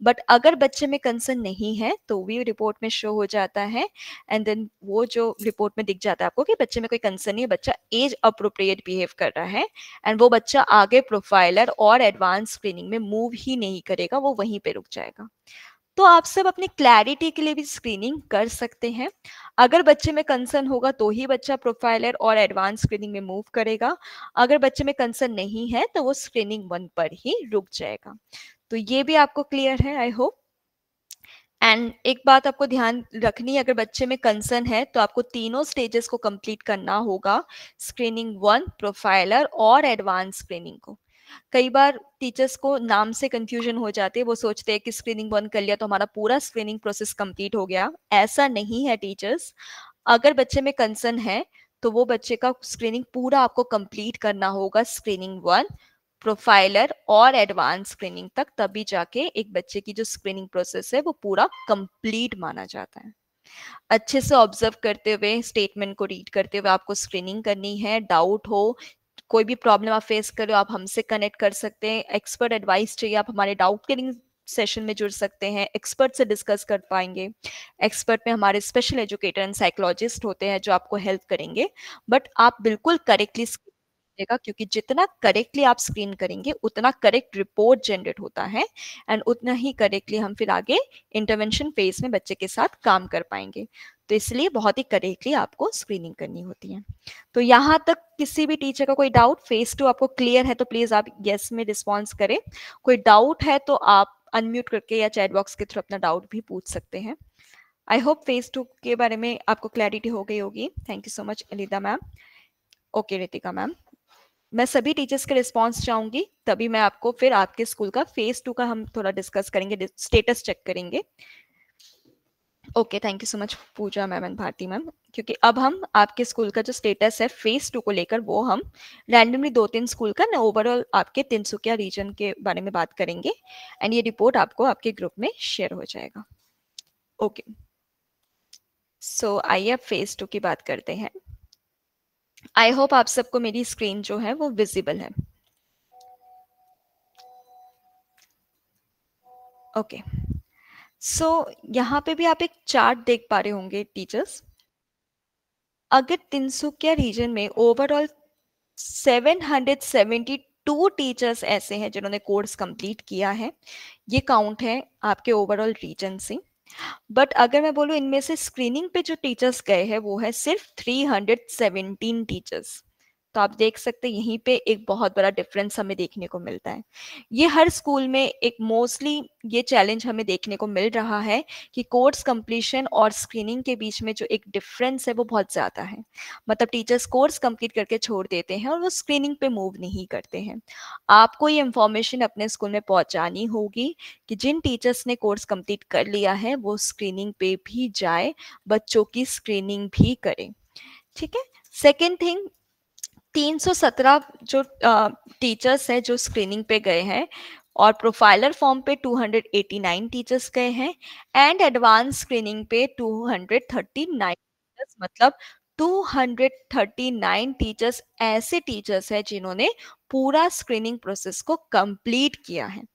बट अगर बच्चे में कंसर्न नहीं है तो भी रिपोर्ट में शो हो जाता है, एंड देन वो जो रिपोर्ट में दिख जाता है आपको कि बच्चे में कोई कंसर्न नहीं है, बच्चा एज अप्रोप्रिएट बिहेव कर रहा है, एंड वो बच्चा आगे प्रोफाइलर और एडवांस स्क्रीनिंग में मूव ही नहीं करेगा, वो वहीं पे रुक जाएगा। तो आप सब अपनी क्लैरिटी के लिए भी स्क्रीनिंग कर सकते हैं। अगर बच्चे में कंसर्न होगा तो ही बच्चा प्रोफाइलर और एडवांस स्क्रीनिंग में मूव करेगा। अगर बच्चे में कंसर्न नहीं है तो वो स्क्रीनिंग 1 पर ही रुक जाएगा। तो ये भी आपको क्लियर है, आई होप। एंड एक बात आपको ध्यान रखनी है, अगर बच्चे में कंसर्न है तो आपको तीनों स्टेजेस को कंप्लीट करना होगा, स्क्रीनिंग 1, प्रोफाइलर और एडवांस स्क्रीनिंग को। कई बार टीचर्स को नाम से कंफ्यूजन हो जाती है, वो सोचते हैं कि स्क्रीनिंग 1 कर लिया तो हमारा पूरा स्क्रीनिंग प्रोसेस कंप्लीट हो गया। ऐसा नहीं है टीचर्स। अगर बच्चे में कंसर्न है तो वो बच्चे का स्क्रीनिंग पूरा आपको कंप्लीट करना होगा, स्क्रीनिंग 1, प्रोफाइलर और एडवांस स्क्रीनिंग तक, तभी जाके एक बच्चे की जो स्क्रीनिंग प्रोसेस है वो पूरा कंप्लीट माना जाता है। अच्छे से ऑब्जर्व करते हुए, स्टेटमेंट को रीड करते हुए आपको स्क्रीनिंग करनी है। डाउट हो, कोई भी प्रॉब्लम आप फेस कर रहे हो, आप हमसे कनेक्ट कर सकते हैं। एक्सपर्ट एडवाइस चाहिए, आप हमारे डाउट क्लियरिंग सेशन में जुड़ सकते हैं, एक्सपर्ट से डिस्कस कर पाएंगे। एक्सपर्ट में हमारे स्पेशल एजुकेटर एंड साइकोलॉजिस्ट होते हैं जो आपको हेल्प करेंगे। बट आप बिल्कुल करेक्टली कीजिएगा, क्योंकि जितना करेक्टली आप स्क्रीन करेंगे उतना करेक्ट रिपोर्ट जनरेट होता है एंड उतना ही करेक्टली हम फिर आगे इंटरवेंशन फेज में बच्चे के साथ काम कर पाएंगे। तो इसलिए बहुत ही करेक्टली आपको स्क्रीनिंग करनी होती है। तो यहाँ तक किसी भी टीचर का कोई डाउट, फेज 2 आपको क्लियर है तो प्लीज आप यस में रिस्पॉन्स करें। कोई डाउट है तो आप अनम्यूट करके या चैट बॉक्स के थ्रू अपना डाउट भी पूछ सकते हैं। आई होप फेज 2 के बारे में आपको क्लैरिटी हो गई होगी। Thank you so much Alida ma'am. Okay Ritika ma'am, मैं सभी टीचर्स के रिस्पॉन्स चाहूंगी, तभी मैं आपको फिर आपके स्कूल का फेज 2 का हम थोड़ा डिस्कस करेंगे, स्टेटस चेक करेंगे। Okay, thank you so much Pooja ma'am and Bharti ma'am. क्योंकि अब हम आपके स्कूल का जो स्टेटस है फेज 2 को लेकर, वो हम रैंडमली 2-3 स्कूल का ना ओवरऑल आपके तिनसुकिया रीजन के बारे में बात करेंगे एंड ये रिपोर्ट आपको आपके ग्रुप में शेयर हो जाएगा। ओके, सो आइए अब फेज 2 की बात करते हैं। आई होप आप सबको मेरी स्क्रीन जो है वो विजिबल है। ओके, सो यहाँ पे भी आप एक चार्ट देख पा रहे होंगे टीचर्स। अगर तिनसुकिया रीजन में ओवरऑल 772 टीचर्स ऐसे हैं जिन्होंने कोर्स कंप्लीट किया है, ये काउंट है आपके ओवरऑल रीजन से। बट अगर मैं बोलूँ इनमें से स्क्रीनिंग पे जो टीचर्स गए हैं वो है सिर्फ 317 टीचर्स। तो आप देख सकते हैं यहीं पे एक बहुत बड़ा डिफरेंस हमें देखने को मिलता है। ये हर स्कूल में एक मोस्टली ये चैलेंज हमें देखने को मिल रहा है कि कोर्स कंप्लीशन और स्क्रीनिंग के बीच में जो एक डिफरेंस है वो बहुत ज़्यादा है। मतलब टीचर्स कोर्स कंप्लीट करके छोड़ देते हैं और वो स्क्रीनिंग पे मूव नहीं करते हैं। आपको ये इंफॉर्मेशन अपने स्कूल में पहुंचानी होगी कि जिन टीचर्स ने कोर्स कंप्लीट कर लिया है वो स्क्रीनिंग पे भी जाए, बच्चों की स्क्रीनिंग भी करें। ठीक है। सेकेंड थिंग, 317 जो टीचर्स हैं जो स्क्रीनिंग पे गए हैं और प्रोफाइलर फॉर्म पे 289 टीचर्स गए हैं एंड एडवांस स्क्रीनिंग पे 239 टीचर्स, मतलब 239 टीचर्स ऐसे टीचर्स हैं जिन्होंने पूरा स्क्रीनिंग प्रोसेस को कंप्लीट किया है।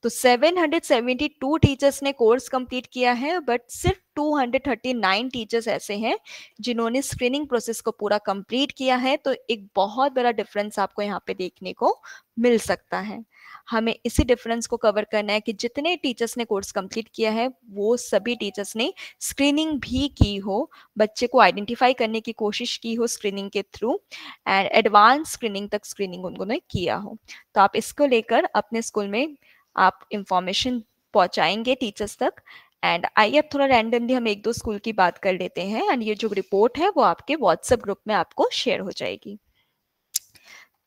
तो 772 टीचर्स ने कोर्स कंप्लीट किया है, बट सिर्फ 239 टीचर्स ऐसे हैं जिन्होंने स्क्रीनिंग प्रोसेस को पूरा कंप्लीट किया है। तो एक बहुत बड़ा डिफरेंस आपको यहाँ पे देखने को मिल सकता है। हमें इसी डिफरेंस को कवर करना है कि जितने टीचर्स ने कोर्स कंप्लीट किया है वो सभी टीचर्स ने स्क्रीनिंग भी की हो, बच्चे को आइडेंटिफाई करने की कोशिश की हो स्क्रीनिंग के थ्रू एंड एडवांस स्क्रीनिंग तक स्क्रीनिंग उन्होंने किया हो। तो आप इसको लेकर अपने स्कूल में आप इंफॉर्मेशन पहुंचाएंगे टीचर्स तक। एंड आइए अब थोड़ा रैंडमली हम 1-2 स्कूल की बात कर लेते हैं एंड ये जो रिपोर्ट है वो आपके व्हाट्सएप ग्रुप में आपको शेयर हो जाएगी।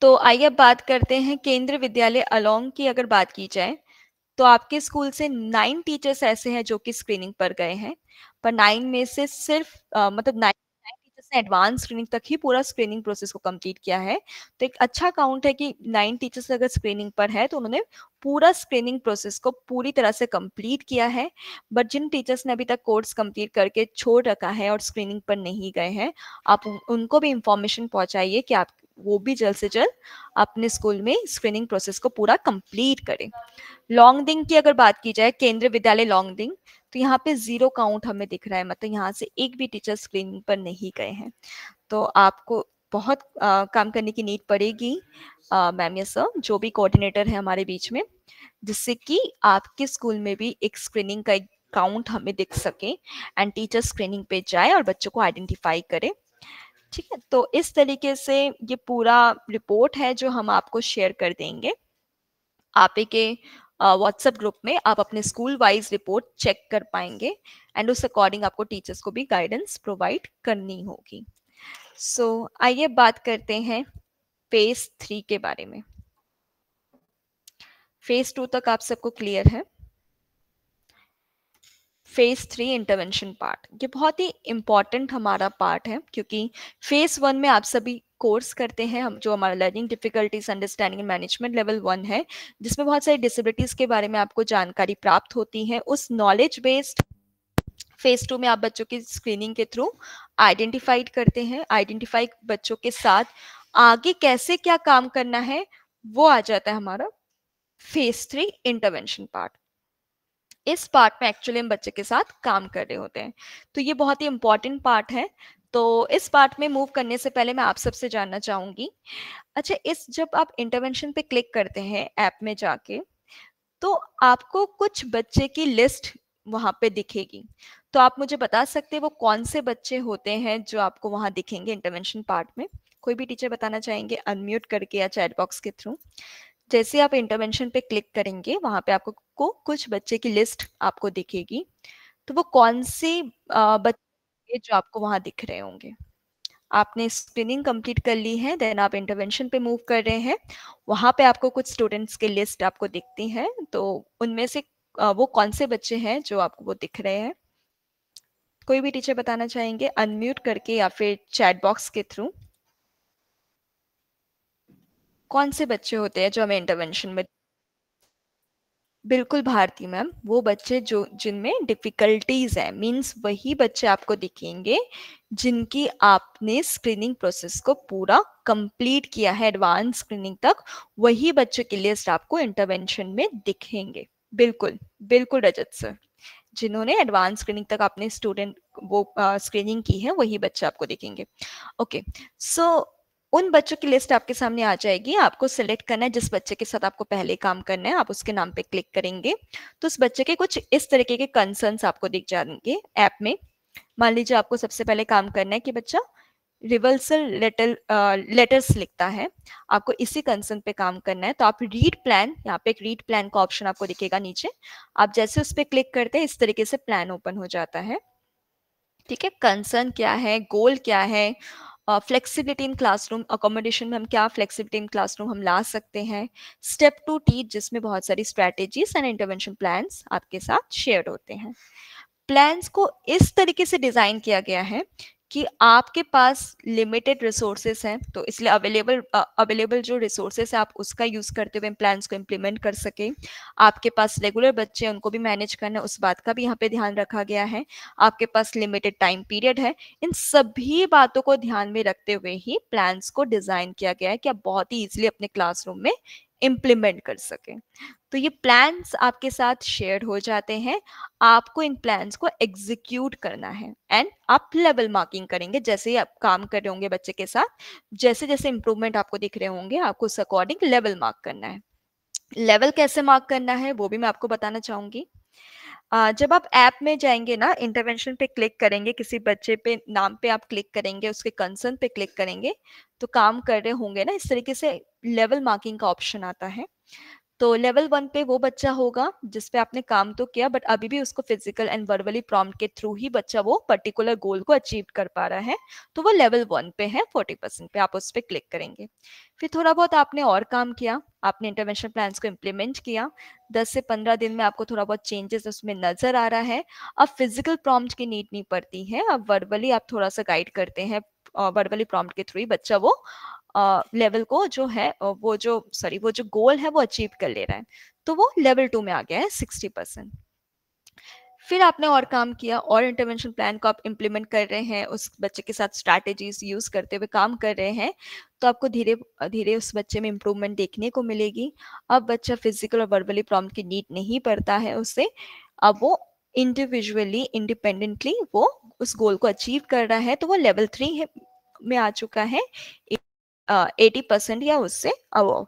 तो आइए अब बात करते हैं केंद्रीय विद्यालय अलोंग की। अगर बात की जाए तो आपके स्कूल से 9 टीचर्स ऐसे हैं जो कि स्क्रीनिंग पर गए हैं, पर 9 में से सिर्फ मतलब 9 टीचर्स ने एडवांस स्क्रीनिंग तक ही पूरा स्क्रीनिंग प्रोसेस को कंप्लीट किया है। तो एक अच्छा काउंट है कि 9 टीचर्स अगर स्क्रीनिंग पर है तो उन्होंने पूरा स्क्रीनिंग प्रोसेस को पूरी तरह से कंप्लीट किया है। बट जिन टीचर्स ने अभी तक कोर्स कंप्लीट करके छोड़ रखा है और स्क्रीनिंग पर नहीं गए हैं, आप उनको भी इंफॉर्मेशन पहुंचाइए कि आप वो भी जल्द से जल्द अपने स्कूल में स्क्रीनिंग प्रोसेस को पूरा कंप्लीट करें। लॉन्गडिंग की अगर बात की जाए, केंद्रीय विद्यालय लॉन्गडिंग, तो यहाँ पे 0 काउंट हमें दिख रहा है, मतलब यहाँ से एक भी टीचर स्क्रीनिंग पर नहीं गए हैं। तो आपको बहुत काम करने की नीड पड़ेगी मैम या सर, जो भी कोऑर्डिनेटर है हमारे बीच में, जिससे कि आपके स्कूल में भी एक स्क्रीनिंग का एक काउंट हमें दिख सके एंड टीचर स्क्रीनिंग पे जाए और बच्चों को आइडेंटिफाई करे। ठीक है, तो इस तरीके से ये पूरा रिपोर्ट है जो हम आपको शेयर कर देंगे। आप के व्हाट्सएप ग्रुप में आप अपने स्कूल वाइज रिपोर्ट चेक कर पाएंगे एंड उस अकॉर्डिंग आपको टीचर्स को भी गाइडेंस प्रोवाइड करनी होगी। सो आइए बात करते हैं फेज 3 के बारे में। फेज 2 तक आप सबको क्लियर है। फेज 3 इंटरवेंशन पार्ट, ये बहुत ही इंपॉर्टेंट हमारा पार्ट है, क्योंकि फेज 1 में आप सभी कोर्स करते हैं, हम जो हमारा learning difficulties understanding and management level 1 है, जिसमें बहुत सारी डिसेबिलिटीज के बारे में आपको जानकारी प्राप्त होती है। उस नॉलेज बेस्ड फेज 2 में आप बच्चों की स्क्रीनिंग के थ्रू आइडेंटिफाइड करते हैं। आइडेंटिफाई बच्चों के साथ आगे कैसे क्या काम करना है वो आ जाता है हमारा फेज 3 इंटरवेंशन पार्ट। इस पार्ट में एक्चुअली हम बच्चे के साथ काम कर रहे होते हैं, तो ये बहुत ही इंपॉर्टेंट पार्ट है। तो इस पार्ट में मूव करने से पहले मैं आप सबसे जानना चाहूंगी, अच्छा इस जब आप इंटरवेंशन पे क्लिक करते हैं ऐप में जाके, तो आपको कुछ बच्चे की लिस्ट वहां पे दिखेगी। तो आप मुझे बता सकते हैं वो कौन से बच्चे होते हैं जो आपको वहां दिखेंगे इंटरवेंशन पार्ट में? कोई भी टीचर बताना चाहेंगे अनम्यूट करके या चैट बॉक्स के थ्रू? जैसे आप इंटरवेंशन पे क्लिक करेंगे वहां पे आपको कुछ बच्चे की लिस्ट आपको दिखेगी। तो वो कौन से बच्चे जो आपको वहां दिख रहे होंगे? आपने स्क्रीनिंग कंप्लीट कर ली है, देन आप इंटरवेंशन पे मूव कर रहे हैं। वहां पे आपको कुछ स्टूडेंट्स की लिस्ट आपको दिखती है, तो उनमें से वो कौन से बच्चे हैं जो आपको वो दिख रहे हैं? कोई भी टीचर बताना चाहेंगे अनम्यूट करके या फिर चैट बॉक्स के थ्रू? कौन से बच्चे होते हैं जो हमें इंटरवेंशन में? बिल्कुल भारती मैम, वो बच्चे जो जिनमें डिफिकल्टीज है, मींस वही बच्चे आपको दिखेंगे जिनकी आपने स्क्रीनिंग प्रोसेस को पूरा कंप्लीट किया है एडवांस स्क्रीनिंग तक, वही बच्चों की लिस्ट आपको इंटरवेंशन में दिखेंगे। बिल्कुल बिल्कुल रजत सर, जिन्होंने एडवांस स्क्रीनिंग तक आपने स्टूडेंट वो स्क्रीनिंग की है वही बच्चे आपको दिखेंगे। ओके, सो उन बच्चों की लिस्ट आपके सामने आ जाएगी। आपको सिलेक्ट करना है जिस बच्चे के साथ आपको पहले काम करना है, आप उसके नाम पे क्लिक करेंगे तो उस बच्चे के कुछ इस तरीके के कंसर्न्स आपको दिख जाएंगे ऐप में। मान लीजिए आपको सबसे पहले काम करना है कि बच्चा रिवर्सल लेटर्स लिखता है, आपको इसी कंसर्न पे काम करना है। तो आप रीड प्लान, यहाँ पे एक रीड प्लान का ऑप्शन आपको दिखेगा नीचे, आप जैसे उस पर क्लिक करते हैं इस तरीके से प्लान ओपन हो जाता है। ठीक है, कंसर्न क्या है, गोल क्या है, फ्लेक्सिबिलिटी इन क्लासरूम अकोमोडेशन में हम क्या फ्लेक्सिबिलिटी इन क्लासरूम हम ला सकते हैं, स्टेप टू टीच जिसमें बहुत सारी स्ट्रैटेजीज एंड इंटरवेंशन प्लान्स आपके साथ शेयर होते हैं। प्लान्स को इस तरीके से डिजाइन किया गया है कि आपके पास लिमिटेड रिसोर्सेस हैं, तो इसलिए अवेलेबल जो रिसोर्सेस है आप उसका यूज करते हुए प्लान्स को इम्प्लीमेंट कर सके। आपके पास रेगुलर बच्चे हैं, उनको भी मैनेज करना है, उस बात का भी यहाँ पे ध्यान रखा गया है। आपके पास लिमिटेड टाइम पीरियड है, इन सभी बातों को ध्यान में रखते हुए ही प्लान्स को डिजाइन किया गया है कि आप बहुत ही इजिली अपने क्लासरूम में इम्प्लीमेंट कर सकें। तो ये प्लान्स आपके साथ शेयर हो जाते हैं, आपको इन प्लान्स को एग्जीक्यूट करना है एंड आप लेवल मार्किंग करेंगे। जैसे ही आप काम कर रहे होंगे बच्चे के साथ, जैसे जैसे इंप्रूवमेंट आपको दिख रहे होंगे, आपको उस अकॉर्डिंग लेवल मार्क करना है। लेवल कैसे मार्क करना है वो भी मैं आपको बताना चाहूंगी। जब आप ऐप में जाएंगे ना, इंटरवेंशन पे क्लिक करेंगे, किसी बच्चे पे नाम पे आप क्लिक करेंगे, उसके कंसर्न पे क्लिक करेंगे, तो काम कर रहे होंगे ना इस तरीके से लेवल मार्किंग का ऑप्शन आता है। तो लेवल 1 पे वो बच्चा होगा जिस पे आपने काम तो किया बट अभी भी उसको फिजिकल एंड वर्बली प्रॉम्प्ट के थ्रू ही बच्चा वो पर्टिकुलर गोल को अचीव कर पा रहा है, तो वो लेवल 1 पे है, 40% पे आप उस पर क्लिक करेंगे। फिर थोड़ा बहुत आपने और काम किया, आपने इंटरवेंशन प्लान्स को इम्प्लीमेंट किया, 10 से 15 दिन में आपको थोड़ा बहुत चेंजेस उसमें नजर आ रहा है। अब फिजिकल प्रॉम्प्ट की नीड नहीं पड़ती है, अब वर्बली आप थोड़ा सा गाइड करते हैं, वर्बली प्रॉम्प्ट के थ्रू ही बच्चा वो लेवल को जो है वो जो गोल है वो अचीव कर ले रहा है, तो वो लेवल 2 में आ गया है 60%। फिर आपने और काम किया और इंटरवेंशन प्लान को आप इम्प्लीमेंट कर रहे हैं, उस बच्चे के साथ स्ट्रैटेजीज यूज करते हुए काम कर रहे हैं, तो आपको धीरे धीरे उस बच्चे में इम्प्रूवमेंट देखने को मिलेगी। अब बच्चा फिजिकल और वर्बली प्रॉम्प्ट की नीड नहीं पड़ता है उससे, अब वो इंडिविजुअली इंडिपेंडेंटली वो उस गोल को अचीव कर रहा है, तो वो लेवल 3 में आ चुका है 80% या उससे अबव।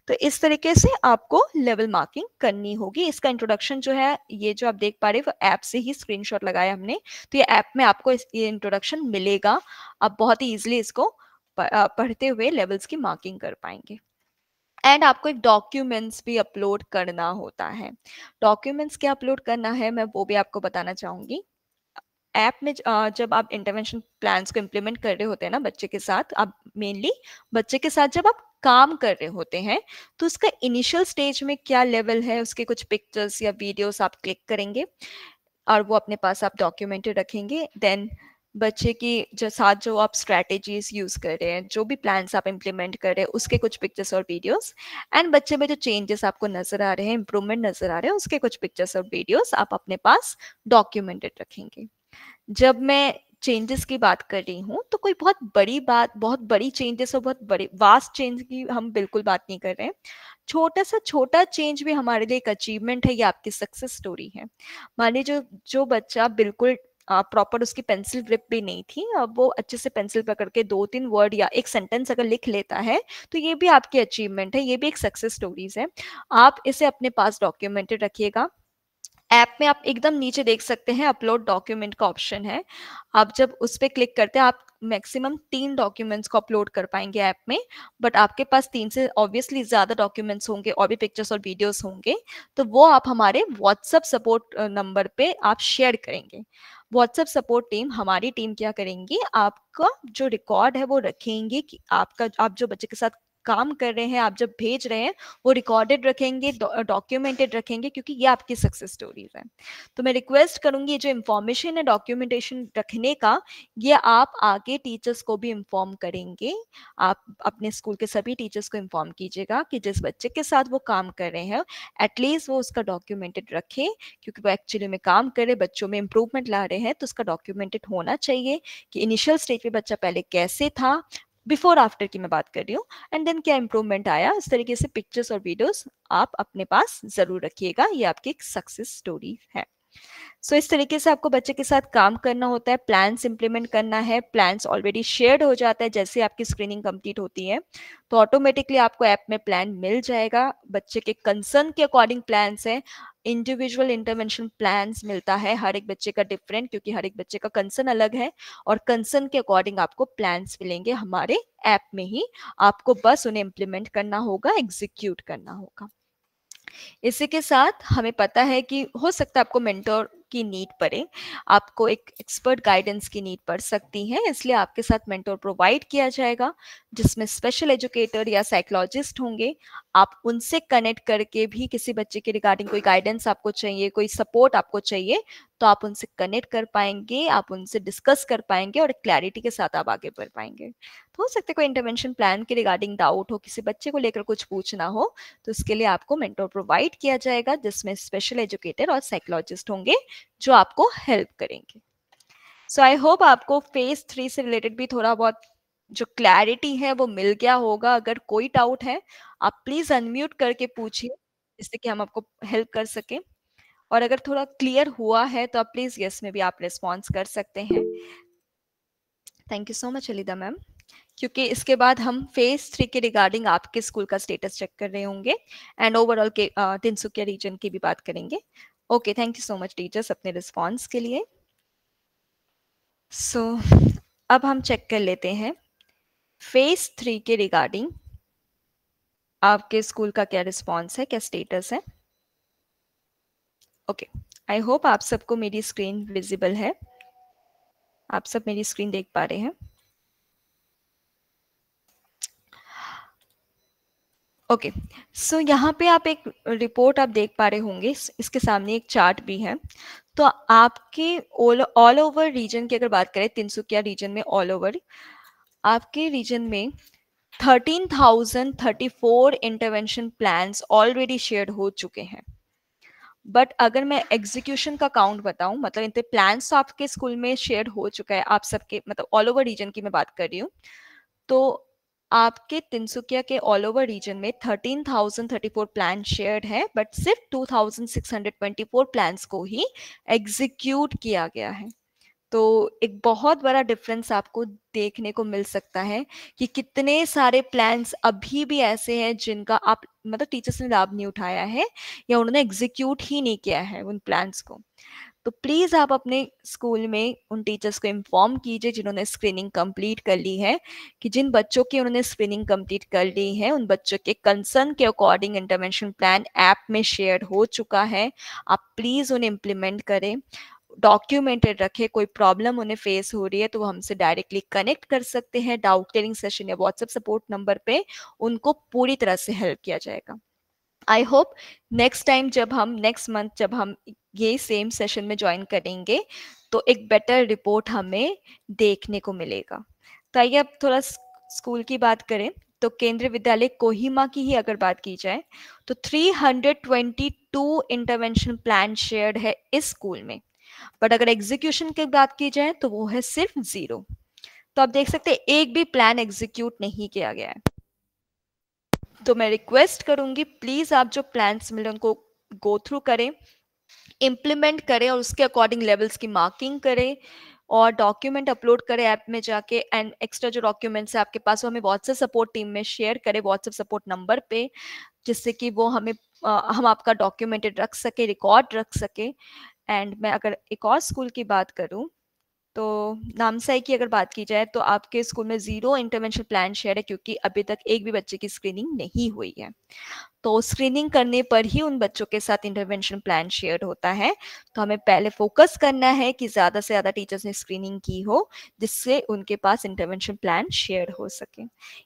तो इस तरीके से आपको लेवल मार्किंग करनी होगी। इसका इंट्रोडक्शन जो है, ये जो आप देख पा रहे हैं वो ऐप से ही स्क्रीनशॉट लगाया हमने, तो ये ऐप में आपको ये इंट्रोडक्शन मिलेगा। आप बहुत ही इजीली इसको पढ़ते हुए लेवल्स की मार्किंग कर पाएंगे। एंड आपको एक डॉक्यूमेंट्स भी अपलोड करना होता है। डॉक्यूमेंट्स क्या अपलोड करना है मैं वो भी आपको बताना चाहूंगी। ऐप में जब आप इंटरवेंशन प्लान्स को इम्प्लीमेंट कर रहे होते हैं ना बच्चे के साथ, आप मेनली बच्चे के साथ जब आप काम कर रहे होते हैं, तो उसका इनिशियल स्टेज में क्या लेवल है, उसके कुछ पिक्चर्स या वीडियोस आप क्लिक करेंगे और वो अपने पास आप डॉक्यूमेंटेड रखेंगे। देन बच्चे की जो साथ जो आप स्ट्रैटेजीज यूज कर रहे हैं, जो भी प्लान्स आप इम्प्लीमेंट कर रहे हैं, उसके कुछ पिक्चर्स और वीडियोस, एंड बच्चे में जो चेंजेस आपको नजर आ रहे हैं, इंप्रूवमेंट नजर आ रहे हैं, उसके कुछ पिक्चर्स और वीडियोस आप अपने पास डॉक्यूमेंटेड रखेंगे। जब मैं चेंजेस की बात कर रही हूँ तो कोई बहुत बड़ी चेंजेस और बहुत बड़ी वास्ट चेंज की हम बिल्कुल बात नहीं कर रहे हैं। छोटा सा छोटा चेंज भी हमारे लिए एक अचीवमेंट है, ये आपकी सक्सेस स्टोरी है। मान लीजिए जो बच्चा बिल्कुल प्रॉपर उसकी पेंसिल ग्रिप भी नहीं थी, अब वो अच्छे से पेंसिल पकड़ के 2-3 वर्ड या एक सेंटेंस अगर लिख लेता है तो ये भी आपकी अचीवमेंट है, ये भी एक सक्सेस स्टोरीज है। आप इसे अपने पास डॉक्यूमेंटेड रखिएगा। ऐप में आप एकदम नीचे देख सकते हैं अपलोड डॉक्यूमेंट का ऑप्शन है। आप जब उस पर क्लिक करते हैं आप मैक्सिमम 3 डॉक्यूमेंट्स को अपलोड कर पाएंगे ऐप में, बट आपके पास 3 से ऑब्वियसली ज़्यादा डॉक्यूमेंट्स होंगे और भी पिक्चर्स और वीडियोस होंगे, तो वो आप हमारे व्हाट्सएप सपोर्ट नंबर पे आप शेयर करेंगे। व्हाट्सएप सपोर्ट टीम, हमारी टीम क्या करेंगी, आपका जो रिकॉर्ड है वो रखेंगे कि आप जो बच्चे के साथ काम कर रहे हैं, आप जब भेज रहे हैं वो रिकॉर्डेड रखेंगे, डॉक्यूमेंटेड रखेंगे, क्योंकि ये आपकी सक्सेस स्टोरीज है। तो मैं रिक्वेस्ट करूंगी जो इंफॉर्मेशन है डॉक्यूमेंटेशन रखने का, ये आप आगे टीचर्स को भी इंफॉर्म करेंगे। आप अपने स्कूल के सभी टीचर्स को इंफॉर्म कीजिएगा कि जिस बच्चे के साथ वो काम कर रहे हैं एटलीस्ट वो उसका डॉक्यूमेंटेड रखे, क्योंकि वो एक्चुअली में काम करे, बच्चों में इंप्रूवमेंट ला रहे हैं, तो उसका डॉक्यूमेंटेड होना चाहिए कि इनिशियल स्टेज पे बच्चा पहले कैसे था, बिफोर आफ्टर की मैं बात कर रही हूँ, एंड देन क्या इंप्रूवमेंट आया। इस तरीके से पिक्चर्स और वीडियोस आप अपने पास जरूर रखिएगा, ये आपकी एक सक्सेस स्टोरी है। सो इस तरीके से आपको बच्चे के साथ काम करना होता है, प्लान्स इंप्लीमेंट करना है। प्लान्स ऑलरेडी शेयर्ड हो जाता है जैसे आपकी स्क्रीनिंग कंप्लीट होती है, तो ऑटोमेटिकली आपको ऐप में प्लान मिल जाएगा। बच्चे के कंसर्न के अकॉर्डिंग प्लान्स है, इंडिविजुअल इंटरवेंशन प्लान्स मिलता है, हर एक बच्चे का डिफरेंट, क्योंकि हर एक बच्चे का कंसर्न अलग है, और कंसर्न के अकॉर्डिंग आपको प्लान्स मिलेंगे हमारे ऐप में ही। आपको बस उन्हें इम्प्लीमेंट करना होगा, एग्जीक्यूट करना होगा। इसी के साथ हमें पता है कि हो सकता है आपको मेंटर की नीड पड़े, आपको एक एक्सपर्ट गाइडेंस की नीड पड़ सकती है, इसलिए आपके साथ मेंटर प्रोवाइड किया जाएगा जिसमें स्पेशल एजुकेटर या साइकोलॉजिस्ट होंगे। आप उनसे कनेक्ट करके भी किसी बच्चे के रिगार्डिंग कोई गाइडेंस आपको चाहिए, कोई सपोर्ट आपको चाहिए, तो आप उनसे कनेक्ट कर पाएंगे, आप उनसे डिस्कस कर पाएंगे और क्लैरिटी के साथ आप आगे बढ़ पाएंगे। तो हो सकता है कोई इंटरवेंशन प्लान के रिगार्डिंग डाउट हो, किसी बच्चे को लेकर कुछ पूछना हो, तो उसके लिए आपको मेंटर प्रोवाइड किया जाएगा जिसमें स्पेशल एजुकेटर और साइकोलॉजिस्ट होंगे जो आपको हेल्प करेंगे। सो आई होप आपको फेज 3 से रिलेटेड भी थोड़ा बहुत जो क्लैरिटी है वो मिल गया होगा। अगर कोई डाउट है आप प्लीज अनम्यूट करके पूछिए जिससे कि हम आपको हेल्प कर सकें, और अगर थोड़ा क्लियर हुआ है तो आप प्लीज यस में भी आप रिस्पॉन्स कर सकते हैं। Thank you so much Alida ma'am, क्योंकि इसके बाद हम फेज 3 के रिगार्डिंग आपके स्कूल का स्टेटस चेक कर रहे होंगे एंड ओवरऑल के तिनसुकिया रीजन की भी बात करेंगे। Okay, thank you so much teachers अपने रिस्पॉन्स के लिए। सो अब हम चेक कर लेते हैं फेज 3 के रिगार्डिंग आपके स्कूल का क्या रिस्पॉन्स है, क्या स्टेटस है। ओके, आई होप आप सबको मेरी स्क्रीन विजिबल है, आप सब मेरी स्क्रीन देख पा रहे हैं। ओके, सो यहाँ पे आप एक रिपोर्ट आप देख पा रहे होंगे, इसके सामने एक चार्ट भी है। तो आपके ऑल ओवर रीजन की अगर बात करें, तिनसुकिया रीजन में ऑल ओवर आपके रीजन में 13,034 इंटरवेंशन प्लान्स ऑलरेडी शेयर्ड हो चुके हैं। बट अगर मैं एग्जीक्यूशन का काउंट बताऊं, मतलब इतने प्लान्स तो आपके स्कूल में शेयर हो चुका है, आप सबके मतलब ऑल ओवर रीजन की मैं बात कर रही हूँ, तो आपके तिनसुकिया के ऑल ओवर रीजन में 13,034 प्लान शेयर्ड है, बट सिर्फ 2,624 प्लान्स को ही एग्जीक्यूट किया गया है। तो एक बहुत बड़ा डिफरेंस आपको देखने को मिल सकता है कि कितने सारे प्लान्स अभी भी ऐसे हैं जिनका आप मतलब टीचर्स ने लाभ नहीं उठाया है या उन्होंने एग्जीक्यूट ही नहीं किया है उन प्लान्स को। तो प्लीज आप अपने स्कूल में उन टीचर्स को इन्फॉर्म कीजिए जिन्होंने स्क्रीनिंग कंप्लीट कर ली है, कि जिन बच्चों की उन्होंने स्क्रीनिंग कंप्लीट कर ली है उन बच्चों के कंसर्न के अकॉर्डिंग इंटरवेंशन प्लान ऐप में शेयर हो चुका है। आप प्लीज उन्हें इम्प्लीमेंट करें, डॉक्यूमेंटेड रखे, कोई प्रॉब्लम उन्हें फेस हो रही है तो वो हमसे डायरेक्टली कनेक्ट कर सकते हैं, डाउट क्लियरिंग सेशन या व्हाट्सएप सपोर्ट नंबर पे उनको पूरी तरह से हेल्प किया जाएगा। आई होप नेक्स्ट टाइम जब हम नेक्स्ट मंथ जब हम ये सेम सेशन में ज्वाइन करेंगे तो एक बेटर रिपोर्ट हमें देखने को मिलेगा। तो आइए अब थोड़ा स्कूल की बात करें, तो केंद्रीय विद्यालय कोहिमा की ही अगर बात की जाए तो 322 इंटरवेंशन प्लान शेयर्ड है इस स्कूल में, बट अगर एग्जीक्यूशन की बात की जाए तो वो है सिर्फ 0। तो आप देख सकते हैं एक भी प्लान एग्जीक्यूट नहीं किया गया है। तो मैं रिक्वेस्ट करूंगी प्लीज आप जो प्लान्स मिले उनको गो थ्रू करें, इम्प्लीमेंट करें और उसके अकॉर्डिंग लेवल्स की मार्किंग करें और डॉक्यूमेंट अपलोड करें ऐप में जाके, एंड एक्स्ट्रा जो डॉक्यूमेंट्स है आपके पास वो हमें व्हाट्सएप सपोर्ट टीम में शेयर करें व्हाट्सएप सपोर्ट नंबर पे, जिससे कि वो हमें हम आपका डॉक्यूमेंटेड रख सके, रिकॉर्ड रख सके। एंड मैं अगर एक और स्कूल की बात करूं तो नामसाई की अगर बात की जाए तो आपके स्कूल में 0 इंटरवेंशन प्लान शेयर है, क्योंकि अभी तक एक भी बच्चे की स्क्रीनिंग नहीं हुई है। तो स्क्रीनिंग करने पर ही उन बच्चों के साथ इंटरवेंशन प्लान शेयर होता है। तो हमें पहले फोकस करना है कि ज़्यादा से ज़्यादा टीचर्स ने स्क्रीनिंग की हो, जिससे उनके पास इंटरवेंशन प्लान शेयर हो सके।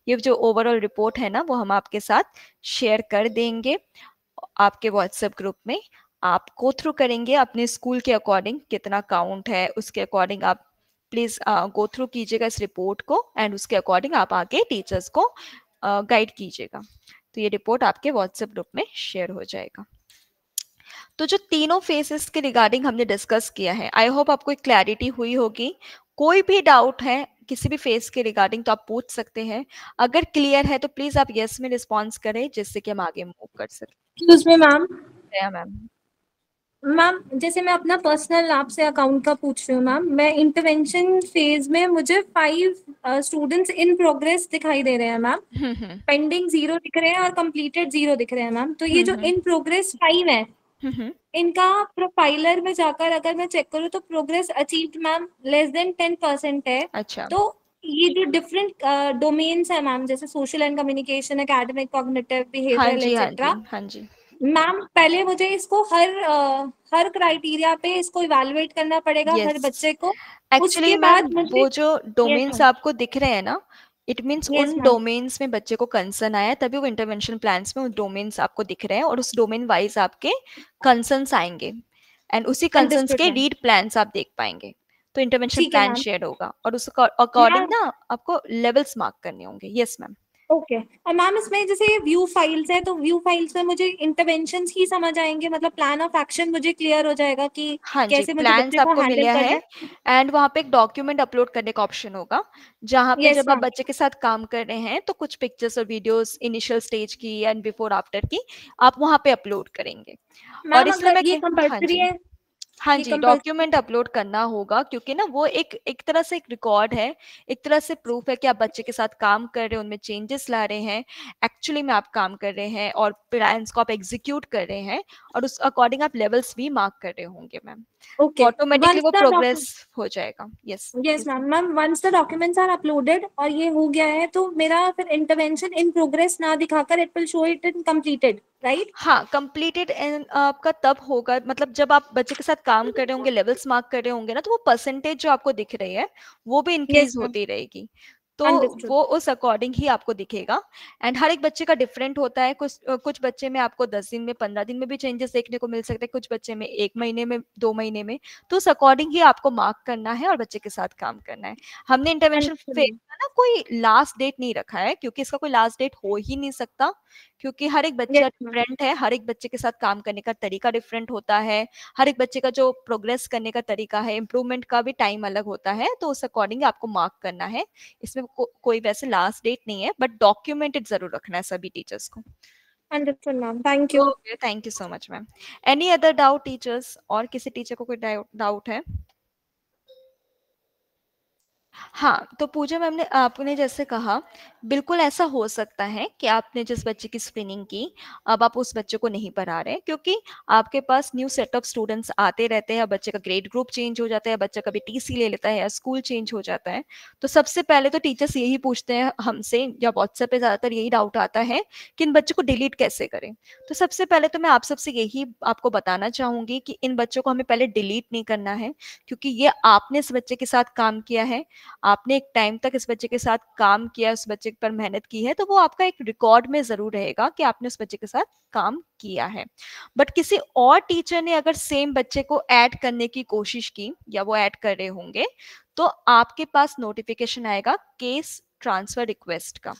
ये जो ओवरऑल रिपोर्ट है ना, वो हम आपके साथ शेयर कर देंगे आपके व्हाट्सएप ग्रुप में। आप गो थ्रू करेंगे अपने स्कूल के अकॉर्डिंग, कितना काउंट है उसके अकॉर्डिंग आप प्लीज़ गो थ्रू कीजिएगा इस रिपोर्ट को, एंड उसके अकॉर्डिंग आप आगे टीचर्स को गाइड कीजिएगा। तो ये रिपोर्ट आपके व्हाट्सएप ग्रुप में शेयर हो जाएगा। तो जो तीनों फेसेस के रिगार्डिंग हमने डिस्कस किया है, आई होप आपको एक क्लैरिटी हुई होगी। कोई भी डाउट है किसी भी फेस के रिगार्डिंग तो आप पूछ सकते हैं। अगर क्लियर है तो प्लीज आप यस में रिस्पॉन्स करें, जिससे कि हम आगे मूव कर सकें। Excuse me ma'am. Ma'am ma'am जैसे मैं अपना पर्सनल आपसे अकाउंट का पूछ रही हूँ मैम, मैं इंटरवेंशन फेज में मुझे 5 स्टूडेंट्स इन प्रोग्रेस दिखाई दे रहे हैं मैम, पेंडिंग 0 दिख रहे हैं और कंप्लीटेड 0 दिख रहे हैं मैम। तो ये जो इन प्रोग्रेस 5 है, इनका प्रोफाइलर में जाकर अगर मैं चेक करूँ तो progress achieved ma'am less than 10% है। अच्छा। तो ये जो डिफरेंट डोमेन्स है मैम, जैसे social and communication, academic, cognitive, हाँ बिहेवियरल जी, हाँ एक्सेट्रा, जी, हाँ जी। मैम पहले मुझे इसको हर क्राइटेरिया पे इसको इवैल्यूएट करना पड़ेगा हर यस, बच्चे को। एक्चुअली उसके मैम बाद मुझे वो जो यस डोमेन्स मैम, आपको दिख रहे हैं ना, इट मीन्स यस उन मैम, डोमेन्स में बच्चे को कंसर्न आया है, तभी वो इंटरवेंशन प्लान्स में उन डोमेन्स आपको दिख रहे हैं और उस डोमेन वाइज आपके कंसर्न्स आएंगे, एंड उसी कंसर्न्स अंडरस्टूड के मैम। रीड प्लान्स आप देख पाएंगे। तो इंटरवेंशन ठीक है प्लान मैम। शेयर होगा और उस अकॉर्डिंग मैम ना आपको लेवल्स मार्क करने होंगे। Yes ma'am. ओके, और मैम इसमें जैसे ये व्यू फाइल्स है, तो व्यू फाइल्स में मुझे इंटरवेंशंस ही समझ आएंगे, मतलब प्लान ऑफ एक्शन मुझे क्लियर हो जाएगा कि हाँ जी, कैसे मुझे प्लान्स बच्चे को आपको हैंडल मिला करना है, है। एंड वहाँ पे एक डॉक्यूमेंट अपलोड करने का ऑप्शन होगा, जहाँ पे यस जब आप मैम। बच्चे के साथ काम कर रहे हैं तो कुछ पिक्चर्स और वीडियोस इनिशियल स्टेज की एंड बिफोर आफ्टर की आप वहाँ पे अपलोड करेंगे। और मैम इसलिए अगर मैं ये हाँ कंपल्सरी जी, है, हाँ ये जी, कंपल्सरी। डॉक्यूमेंट अपलोड करना होगा, क्योंकि ना वो एक एक तरह से एक रिकॉर्ड है, एक तरह से प्रूफ है कि आप बच्चे के साथ काम कर रहे हैं, उनमें चेंजेस ला रहे हैं, एक्चुअली में आप काम कर रहे हैं और प्लान्स को आप एग्जीक्यूट कर रहे हैं, और उस अकॉर्डिंग आप लेवल्स भी मार्क कर रहे होंगे मैम। तो ओके, ऑटोमेटिकली वंस वो द प्रोग्रेस हो जाएगा। Yes yes ma'am. Ma'am once the documents are uploaded और ये हो गया है, तो मेरा फिर इंटरवेंशन इन प्रोग्रेस ना दिखाकर it will show it in completed, right? हाँ, कंप्लीटेड आपका तब होगा, मतलब जब आप बच्चे के साथ काम कर रहे होंगे, लेवल्स मार्क कर रहे होंगे ना, तो वो परसेंटेज जो आपको दिख रही है वो भी यस इंक्रीज मैम, होती रहेगी। तो अंडरस्टूड। वो उस अकॉर्डिंग ही आपको दिखेगा। एंड हर एक बच्चे का डिफरेंट होता है, कुछ बच्चे में आपको 10 दिन में 15 दिन में भी चेंजेस देखने को मिल सकते हैं, कुछ बच्चे में 1 महीने में 2 महीने में। तो उस अकॉर्डिंग ही आपको मार्क करना है और बच्चे के साथ काम करना है। हमने इंटरवेंशन अंडरस्टूड फेज मैम। का ना कोई लास्ट डेट नहीं रखा है, क्योंकि इसका कोई लास्ट डेट हो ही नहीं सकता, क्योंकि हर एक बच्चा यस मैम, डिफरेंट है, हर एक बच्चे के साथ काम करने का तरीका डिफरेंट होता है, हर एक बच्चे का जो प्रोग्रेस करने का तरीका है, इम्प्रूवमेंट का भी टाइम अलग होता है, तो उस अकॉर्डिंग आपको मार्क करना है। इसमें कोई वैसे लास्ट डेट नहीं है, बट डॉक्यूमेंटेड जरूर रखना है सभी टीचर्स को। Understood ma'am, thank you. Okay, thank you so much ma'am. Any other doubt teachers, और किसी टीचर को कोई डाउट है? हाँ, तो पूजा मैम ने आपने जैसे कहा, बिल्कुल ऐसा हो सकता है कि आपने जिस बच्चे की स्क्रीनिंग की, अब आप उस बच्चे को नहीं पढ़ा रहे, क्योंकि आपके पास न्यू सेट ऑफ स्टूडेंट्स आते रहते हैं, बच्चे का ग्रेड ग्रुप चेंज हो जाता है, बच्चा कभी टीसी ले लेता है या स्कूल चेंज हो जाता है। तो सबसे पहले तो टीचर्स यही पूछते हैं हमसे, या व्हाट्सएप पे ज़्यादातर यही डाउट आता है कि इन बच्चों को डिलीट कैसे करें। तो सबसे पहले तो मैं आप सबसे यही आपको बताना चाहूँगी कि इन बच्चों को हमें पहले डिलीट नहीं करना है, क्योंकि ये आपने इस बच्चे के साथ काम किया है, आपने एक टाइम तक इस बच्चे के साथ काम किया, उस बच्चे पर मेहनत की है, तो वो आपका एक रिकॉर्ड में जरूर रहेगा कि आपने उस बच्चे के साथ काम किया है। बट किसी और टीचर ने अगर सेम बच्चे को ऐड करने की कोशिश की, या वो ऐड कर रहे होंगे, तो आपके पास नोटिफिकेशन आएगा केस ट्रांसफर रिक्वेस्ट का।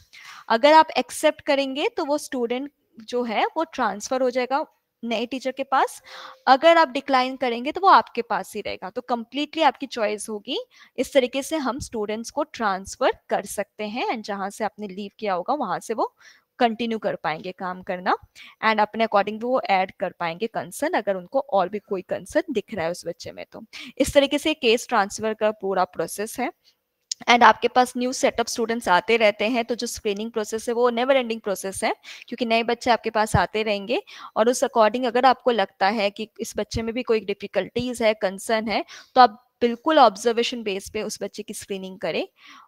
अगर आप एक्सेप्ट करेंगे तो वो स्टूडेंट जो है वो ट्रांसफर हो जाएगा नए टीचर के पास, अगर आप डिक्लाइन करेंगे तो वो आपके पास ही रहेगा। तो कंप्लीटली आपकी चॉइस होगी। इस तरीके से हम स्टूडेंट्स को ट्रांसफर कर सकते हैं, एंड जहां से आपने लीव किया होगा वहां से वो कंटिन्यू कर पाएंगे काम करना, एंड अपने अकॉर्डिंग भी वो ऐड कर पाएंगे कंसर्न, अगर उनको और भी कोई कंसर्न दिख रहा है उस बच्चे में। तो इस तरीके से केस ट्रांसफर का पूरा प्रोसेस है। एंड आपके पास न्यू सेटअप स्टूडेंट्स आते रहते हैं, तो जो स्क्रीनिंग प्रोसेस है वो नेवर एंडिंग प्रोसेस है, क्योंकि नए बच्चे आपके पास आते रहेंगे, और उस अकॉर्डिंग अगर आपको लगता है कि इस बच्चे में भी कोई डिफिकल्टीज है, कंसर्न है, तो आप बिल्कुल ऑब्जर्वेशन बेस पे उस बच्चे की स्क्रीनिंग करें।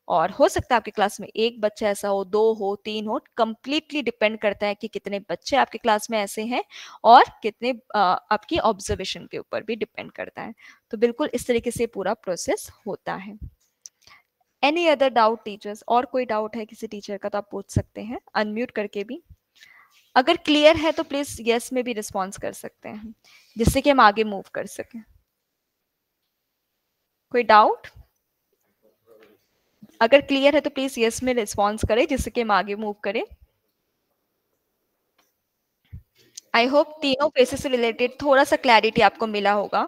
और हो सकता है आपकी क्लास में एक बच्चा ऐसा हो, 2 हो, 3 हो, कंप्लीटली डिपेंड करता है कि कितने बच्चे आपके क्लास में ऐसे हैं, और कितने आपकी ऑब्जर्वेशन के ऊपर भी डिपेंड करता है। तो बिल्कुल इस तरीके से पूरा प्रोसेस होता है। Any other doubt teachers? और कोई डाउट है किसी टीचर का तो आप पूछ सकते हैं अनम्यूट करके भी। अगर क्लियर है तो प्लीज यस में भी रिस्पॉन्स कर सकते हैं, जिससे कि हम आगे मूव कर सकें। कोई डाउट? अगर क्लियर है तो प्लीज यस में रिस्पॉन्स करें, जिससे कि हम आगे मूव करें। आई होप तीनों फेसेस से रिलेटेड थोड़ा सा क्लैरिटी आपको मिला होगा।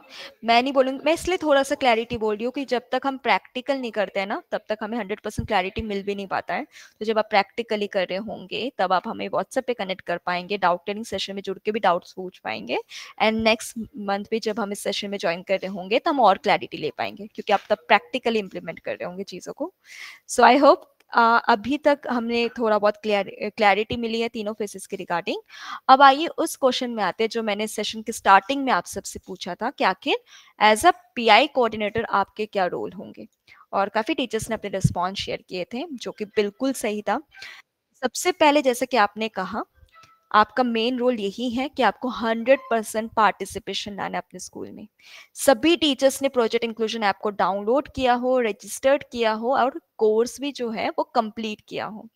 मैं नहीं बोलूँगी, मैं इसलिए थोड़ा सा क्लैरिटी बोल रही हूँ कि जब तक हम प्रैक्टिकल नहीं करते हैं ना, तब तक हमें 100% क्लैरिटी मिल भी नहीं पाता है। तो जब आप प्रैक्टिकली कर रहे होंगे तब आप हमें व्हाट्सएप पे कनेक्ट कर पाएंगे, डाउट क्लियरिंग सेशन में जुड़ के भी डाउट्स पूछ पाएंगे, एंड नेक्स्ट मंथ भी जब हम इस सेशन में ज्वाइन कर रहे होंगे तो हम और क्लैरिटी ले पाएंगे, क्योंकि आप तब प्रैक्टिकली इंप्लीमेंट कर रहे होंगे चीज़ों को। सो आई होप अभी तक हमने थोड़ा बहुत क्लैरिटी मिली है तीनों फेसेस के रिगार्डिंग। अब आइए उस क्वेश्चन में आते हैं जो मैंने सेशन के स्टार्टिंग में आप सबसे पूछा था कि आखिर एज अ पीआई कोऑर्डिनेटर आपके क्या रोल होंगे, और काफी टीचर्स ने अपने रिस्पॉन्स शेयर किए थे, जो कि बिल्कुल सही था। सबसे पहले जैसे कि आपने कहा, आपका मेन रोल यही है कि आपको 100% पार्टिसिपेशन लाना है अपने स्कूल में। सभी टीचर्स ने प्रोजेक्ट इंक्लूजन ऐप को डाउनलोड किया हो, रजिस्टर्ड किया हो, और कोर्स भी जो है वो कंप्लीट किया हो।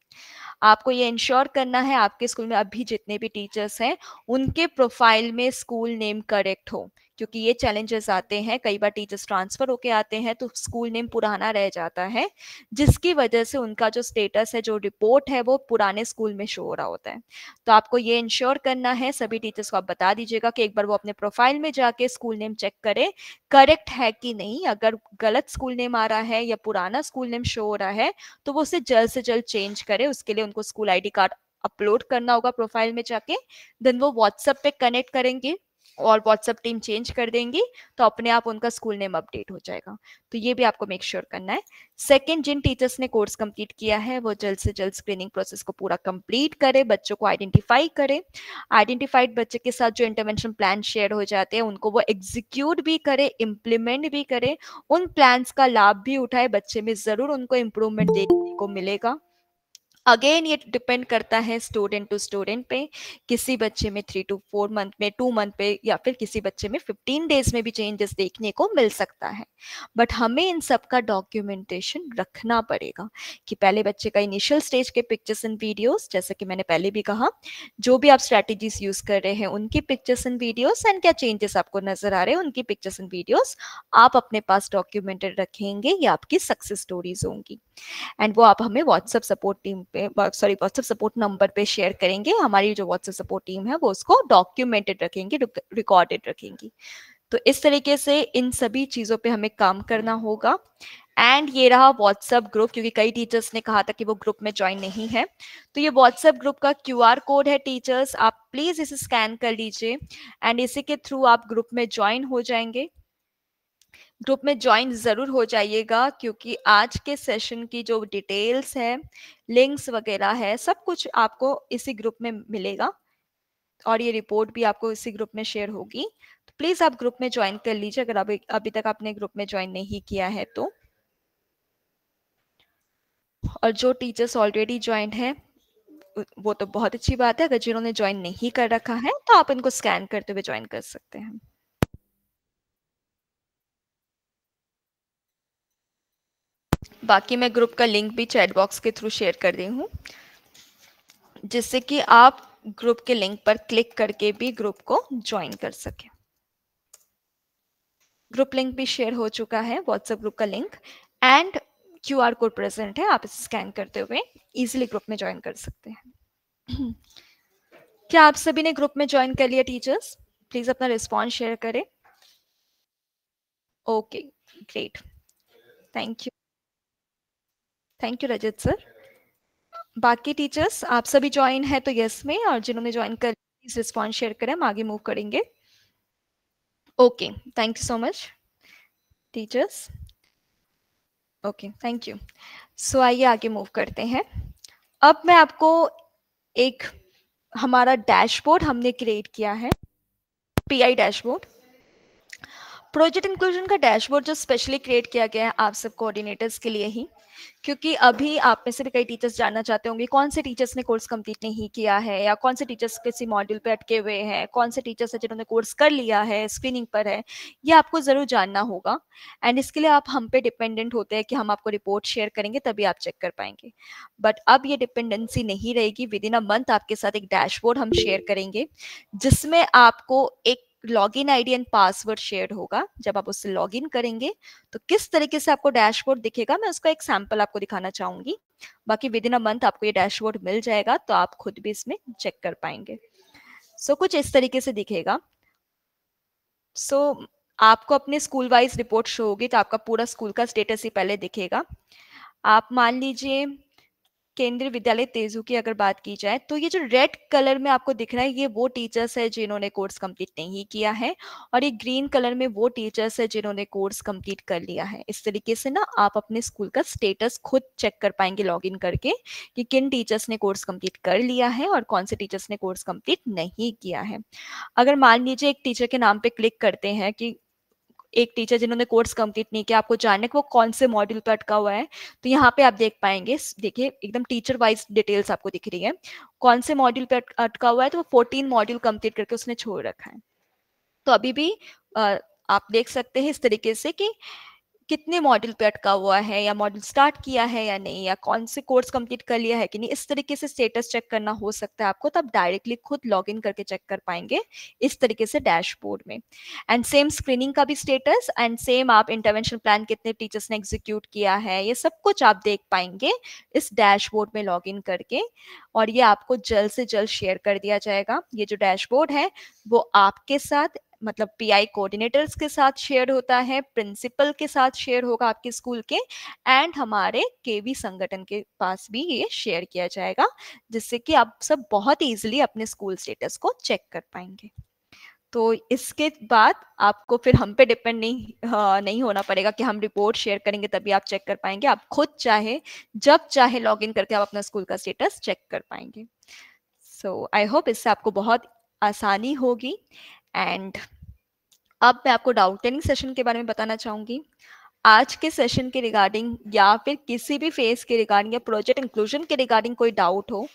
आपको ये इंश्योर करना है आपके स्कूल में अभी जितने भी टीचर्स हैं उनके प्रोफाइल में स्कूल नेम करेक्ट हो, क्योंकि ये चैलेंजेस आते हैं, कई बार टीचर्स ट्रांसफर होके आते हैं तो स्कूल नेम पुराना रह जाता है, जिसकी वजह से उनका जो स्टेटस है, जो रिपोर्ट है, वो पुराने स्कूल में शो हो रहा होता है। तो आपको ये इंश्योर करना है, सभी टीचर्स को आप बता दीजिएगा कि एक बार वो अपने प्रोफाइल में जाके स्कूल नेम चेक करे करेक्ट है कि नहीं। अगर गलत स्कूल नेम आ रहा है या पुराना स्कूल नेम शो हो रहा है तो वो उसे जल्द से जल्द चेंज करे। उसके लिए उनको स्कूल आईडी कार्ड अपलोड करना होगा प्रोफाइल में जाके, देन वो व्हाट्सएप पे कनेक्ट करेंगे और व्हाट्सएप टीम चेंज कर देंगी, तो अपने आप उनका स्कूल नेम अपडेट हो जाएगा। तो ये भी आपको मेक श्योर करना है। सेकंड, जिन टीचर्स ने कोर्स कंप्लीट किया है वो जल्द से जल्द स्क्रीनिंग प्रोसेस को पूरा कंप्लीट करे, बच्चों को आइडेंटिफाई करे, आइडेंटिफाइड बच्चे के साथ जो इंटरवेंशन प्लान शेयर हो जाते हैं उनको वो एग्जीक्यूट भी करे, इम्प्लीमेंट भी करे, उन प्लान्स का लाभ भी उठाए। बच्चे में जरूर उनको इम्प्रूवमेंट देखने को मिलेगा। अगेन ये डिपेंड करता है स्टूडेंट टू स्टूडेंट पे, किसी बच्चे में 3 to 4 मंथ में, 2 मंथ पे, या फिर किसी बच्चे में 15 डेज में भी चेंजेस देखने को मिल सकता है। बट हमें इन सब का डॉक्यूमेंटेशन रखना पड़ेगा कि पहले बच्चे का इनिशियल स्टेज के पिक्चर्स एंड वीडियोस, जैसे कि मैंने पहले भी कहा, जो भी आप स्ट्रैटेजीज यूज कर रहे हैं उनकी पिक्चर्स एंड वीडियोस, एंड क्या चेंजेस आपको नजर आ रहे हैं उनकी पिक्चर्स एंड वीडियोस आप अपने पास डॉक्यूमेंटेड रखेंगे, ये आपकी सक्सेस स्टोरीज होंगी। एंड वो आप हमें व्हाट्सएप सपोर्ट टीम पे, सॉरी व्हाट्सएप सपोर्ट नंबर पे शेयर करेंगे। हमारी जो व्हाट्सएप सपोर्ट टीम है वो उसको डॉक्यूमेंटेड रखेंगे, रिकॉर्डेड रखेंगी। तो इस तरीके से इन सभी चीज़ों पे हमें काम करना होगा। एंड ये रहा व्हाट्सएप ग्रुप, क्योंकि कई टीचर्स ने कहा था कि वो ग्रुप में ज्वाइन नहीं है, तो ये व्हाट्सएप ग्रुप का QR कोड है टीचर्स, आप प्लीज इसे स्कैन कर लीजिए एंड इसी के थ्रू आप ग्रुप में ज्वाइन हो जाएंगे। ग्रुप में ज्वाइन ज़रूर हो जाइएगा, क्योंकि आज के सेशन की जो डिटेल्स है, लिंक्स वगैरह है, सब कुछ आपको इसी ग्रुप में मिलेगा, और ये रिपोर्ट भी आपको इसी ग्रुप में शेयर होगी। तो प्लीज़ आप ग्रुप में ज्वाइन कर लीजिए अगर अभी तक आपने ग्रुप में ज्वाइन नहीं किया है तो। और जो टीचर्स ऑलरेडी ज्वाइन है वो तो बहुत अच्छी बात है, अगर जिन्होंने ज्वाइन नहीं कर रखा है तो आप इनको स्कैन करते हुए ज्वाइन कर सकते हैं। बाकी मैं ग्रुप का लिंक भी चैट बॉक्स के थ्रू शेयर कर दी हूँ, जिससे कि आप ग्रुप के लिंक पर क्लिक करके भी ग्रुप को ज्वाइन कर सकें। ग्रुप लिंक भी शेयर हो चुका है, व्हाट्सएप ग्रुप का link, and QR code present है, आप इसे स्कैन करते हुए इजीली ग्रुप में ज्वाइन कर सकते हैं। क्या आप सभी ने ग्रुप में ज्वाइन कर लिया टीचर्स? प्लीज अपना रिस्पॉन्स शेयर करें। Okay, great, thank you Rajat sir. बाकी टीचर्स आप सभी ज्वाइन है तो यस में, और जिन्होंने ज्वाइन कर प्लीज रिस्पॉन्स शेयर करें, हम आगे मूव करेंगे। Okay, thank you so much teachers. Okay, thank you. So आइए आगे मूव करते हैं। अब मैं आपको एक हमारा डैशबोर्ड हमने क्रिएट किया है, पीआई डैशबोर्ड। प्रोजेक्ट इंक्लूजन का डैशबोर्ड जो स्पेशली क्रिएट किया गया है आप सब कोऑर्डिनेटर्स के लिए ही, क्योंकि अभी आप में से भी कई टीचर्स जानना चाहते होंगे कौन से टीचर्स ने कोर्स कंप्लीट नहीं किया है, या कौन से टीचर्स किसी मॉड्यूल पे अटके हुए हैं, कौन से टीचर्स हैं जिन्होंने कोर्स कर लिया है, स्क्रीनिंग पर है। ये आपको ज़रूर जानना होगा, एंड इसके लिए आप हम पे डिपेंडेंट होते हैं कि हम आपको रिपोर्ट शेयर करेंगे तभी आप चेक कर पाएंगे। बट अब ये डिपेंडेंसी नहीं रहेगी। विद इन अ मंथ आपके साथ एक डैशबोर्ड हम शेयर करेंगे, जिसमें आपको एक login ID and password share होगा। जब आप उससे लॉगिन करेंगे तो किस तरीके से आपको डैशबोर्ड दिखेगा, मैं उसका एक सैंपल आपको दिखाना चाहूंगी। बाकी विद इन अ मंथ आपको ये डैशबोर्ड मिल जाएगा, तो आप खुद भी इसमें चेक कर पाएंगे। सो कुछ इस तरीके से दिखेगा। सो आपको अपने स्कूल वाइज रिपोर्ट शो होगी, तो आपका पूरा स्कूल का स्टेटस ही पहले दिखेगा। आप मान लीजिए केंद्रीय विद्यालय तेजू की अगर बात की जाए, तो ये जो रेड कलर में आपको दिख रहा है ये वो टीचर्स है जिन्होंने कोर्स कंप्लीट नहीं किया है, और ये ग्रीन कलर में वो टीचर्स है जिन्होंने कोर्स कंप्लीट कर लिया है। इस तरीके से ना आप अपने स्कूल का स्टेटस खुद चेक कर पाएंगे लॉगिन करके कि किन टीचर्स ने कोर्स कंप्लीट कर लिया है और कौन से टीचर्स ने कोर्स कंप्लीट नहीं किया है। अगर मान लीजिए एक टीचर के नाम पे क्लिक करते हैं कि एक टीचर जिन्होंने कोर्स कंप्लीट नहीं किया, आपको जानने को वो कौन से मॉड्यूल पर अटका हुआ है, तो यहाँ पे आप देख पाएंगे, देखिए एकदम टीचर वाइज डिटेल्स आपको दिख रही है कौन से मॉड्यूल पे अटका हुआ है। तो वो 14 मॉड्यूल कंप्लीट करके उसने छोड़ रखा है। तो अभी भी आप देख सकते हैं इस तरीके से कि कितने मॉड्यूल पे अटका हुआ है, या मॉड्यूल स्टार्ट किया है या नहीं, या कौन से कोर्स कंप्लीट कर लिया है कि नहीं। इस तरीके से स्टेटस चेक करना हो सकता है आपको, तब डायरेक्टली खुद लॉगिन करके चेक कर पाएंगे इस तरीके से डैशबोर्ड में। एंड सेम स्क्रीनिंग का भी स्टेटस, एंड सेम आप इंटरवेंशन प्लान कितने टीचर्स ने एग्जीक्यूट किया है, ये सब कुछ आप देख पाएंगे इस डैशबोर्ड में लॉगिन करके। और ये आपको जल्द से जल्द शेयर कर दिया जाएगा। ये जो डैशबोर्ड है वो आपके साथ, मतलब पीआई कोऑर्डिनेटर्स के साथ शेयर होता है, प्रिंसिपल के साथ शेयर होगा आपके स्कूल के, एंड हमारे केवी संगठन के पास भी ये शेयर किया जाएगा, जिससे कि आप सब बहुत इजीली अपने स्कूल स्टेटस को चेक कर पाएंगे। तो इसके बाद आपको फिर हम पे डिपेंड नहीं होना पड़ेगा कि हम रिपोर्ट शेयर करेंगे तभी आप चेक कर पाएंगे। आप खुद चाहे जब चाहे लॉगिन करके आप अपना स्कूल का स्टेटस चेक कर पाएंगे। सो आई होप इससे आपको बहुत आसानी होगी। एंड अब मैं आपको डाउट क्लियरिंग सेशन के बारे में बताना चाहूंगी। आज के सेशन के रिगार्डिंग, या फिर किसी भी फेज के रिगार्डिंग, या प्रोजेक्ट इंक्लूजन के रिगार्डिंग कोई डाउट हो,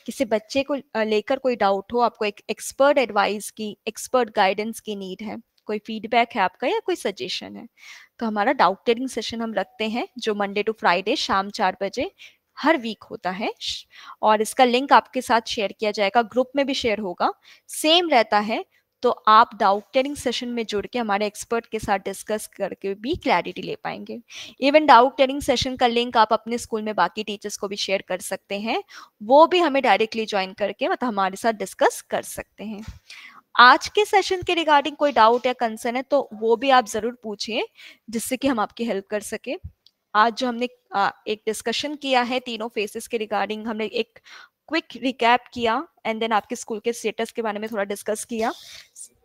किसी बच्चे को लेकर कोई डाउट हो, आपको एक एक्सपर्ट एडवाइस की, एक्सपर्ट गाइडेंस की नीड है, कोई फीडबैक है आपका या कोई सजेशन है, तो हमारा डाउट क्लियरिंग सेशन हम रखते हैं जो मंडे टू फ्राइडे शाम 4 बजे हर वीक होता है। और इसका लिंक आपके साथ शेयर किया जाएगा, ग्रुप में भी शेयर होगा, सेम रहता है। तो आप डाउट क्लियरिंग सेशन में जुड़ के हमारे एक्सपर्ट के साथ डिस्कस करके भी क्लैरिटी ले पाएंगे। इवन डाउट क्लियरिंग सेशन का लिंक आप अपने स्कूल में बाकी टीचर्स को भी शेयर कर सकते हैं, वो भी हमें डायरेक्टली ज्वाइन करके मतलब हमारे साथ डिस्कस कर सकते हैं। आज के सेशन के रिगार्डिंग कोई डाउट या कंसर्न है तो वो भी आप जरूर पूछिए, जिससे कि हम आपकी हेल्प कर सके। आज जो हमने एक डिस्कशन किया है तीनों फेसेस के रिगार्डिंग, हमने एक क्विक रिकैप किया, एंड देन आपके स्कूल के स्टेटस के बारे में थोड़ा डिस्कस किया।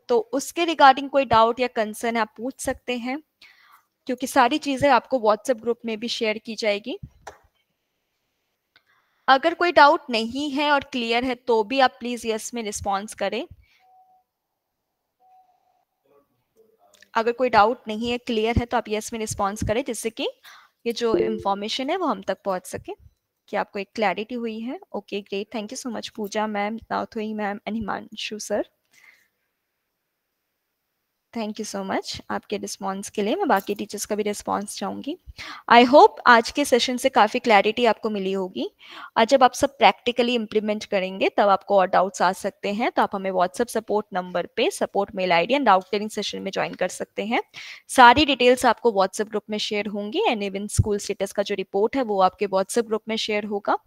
तो उसके रिगार्डिंग कोई डाउट या कंसर्न है आप पूछ सकते हैं, क्योंकि सारी चीजें आपको व्हाट्सएप ग्रुप में भी शेयर की जाएगी। अगर कोई डाउट नहीं है और क्लियर है तो भी आप प्लीज यस में रिस्पॉन्स करें। अगर कोई डाउट नहीं है, क्लियर है, तो आप यस में रिस्पॉन्स करें, जिससे कि ये जो इंफॉर्मेशन है वो हम तक पहुंच सके, कि आपको एक क्लैरिटी हुई है। Okay great, thank you so much Pooja ma'am, Nathoi ma'am and Himanshu sir, thank you so much आपके रिस्पॉन्स के लिए। मैं बाकी टीचर्स का भी रिस्पॉन्स चाहूँगी। आई होप आज के सेशन से काफ़ी क्लैरिटी आपको मिली होगी, और जब आप सब प्रैक्टिकली इम्प्लीमेंट करेंगे तब आपको और डाउट्स आ सकते हैं, तो आप हमें व्हाट्सएप सपोर्ट नंबर पे support mail ID and doubt clearing session में ज्वाइन कर सकते हैं। सारी डिटेल्स आपको व्हाट्सएप ग्रुप में शेयर होंगी, एंड इवन स्कूल स्टेटस का जो रिपोर्ट है वो आपके व्हाट्सएप ग्रुप में शेयर होगा।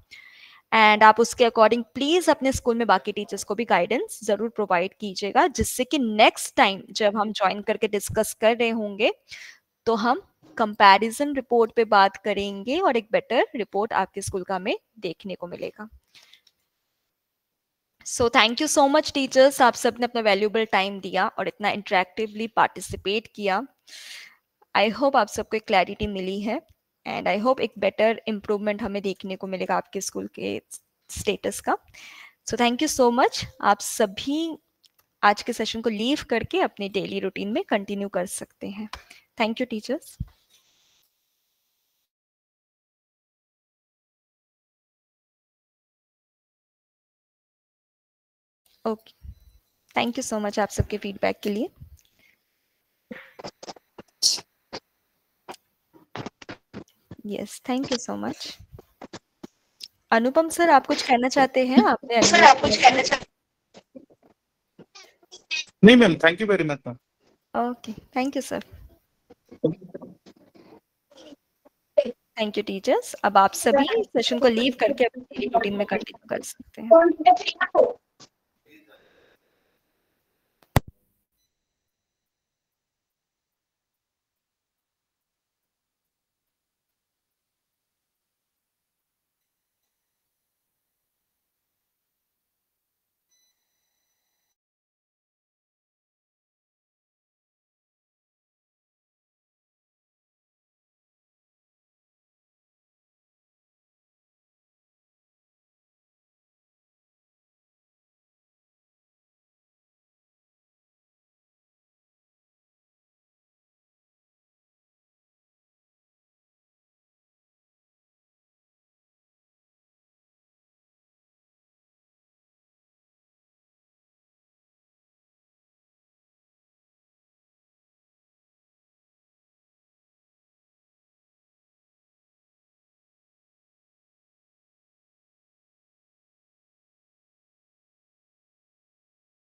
एंड आप उसके अकॉर्डिंग प्लीज अपने स्कूल में बाकी टीचर्स को भी गाइडेंस जरूर प्रोवाइड कीजिएगा, जिससे कि नेक्स्ट टाइम जब हम ज्वाइन करके डिस्कस कर रहे होंगे तो हम कंपैरिजन रिपोर्ट पे बात करेंगे और एक बेटर रिपोर्ट आपके स्कूल का हमें देखने को मिलेगा। So thank you so much teachers, आप सब ने अपना वैल्यूएबल टाइम दिया और इतना इंटरेक्टिवली पार्टिसिपेट किया। आई होप आप सबको एक क्लैरिटी मिली है एंड आई होप एक बेटर इम्प्रूवमेंट हमें देखने को मिलेगा आपके स्कूल के स्टेटस का। So thank you so much. आप सभी आज के सेशन को लीव करके अपने डेली रूटीन में कंटिन्यू कर सकते हैं। Thank you teachers. Okay, thank you so much आप सबके फीडबैक के लिए। Yes, thank you so much. Anupam sir, आप कुछ कहना चाहते हैं? आपने सर आप कुछ कहना चाहते? नहीं ma'am, thank you very much ma'am. Okay, thank you sir. Thank you teachers. अब आप सभी सेशन को लीव करके अपनी रूटीन में कंटिन्यू कर सकते हैं।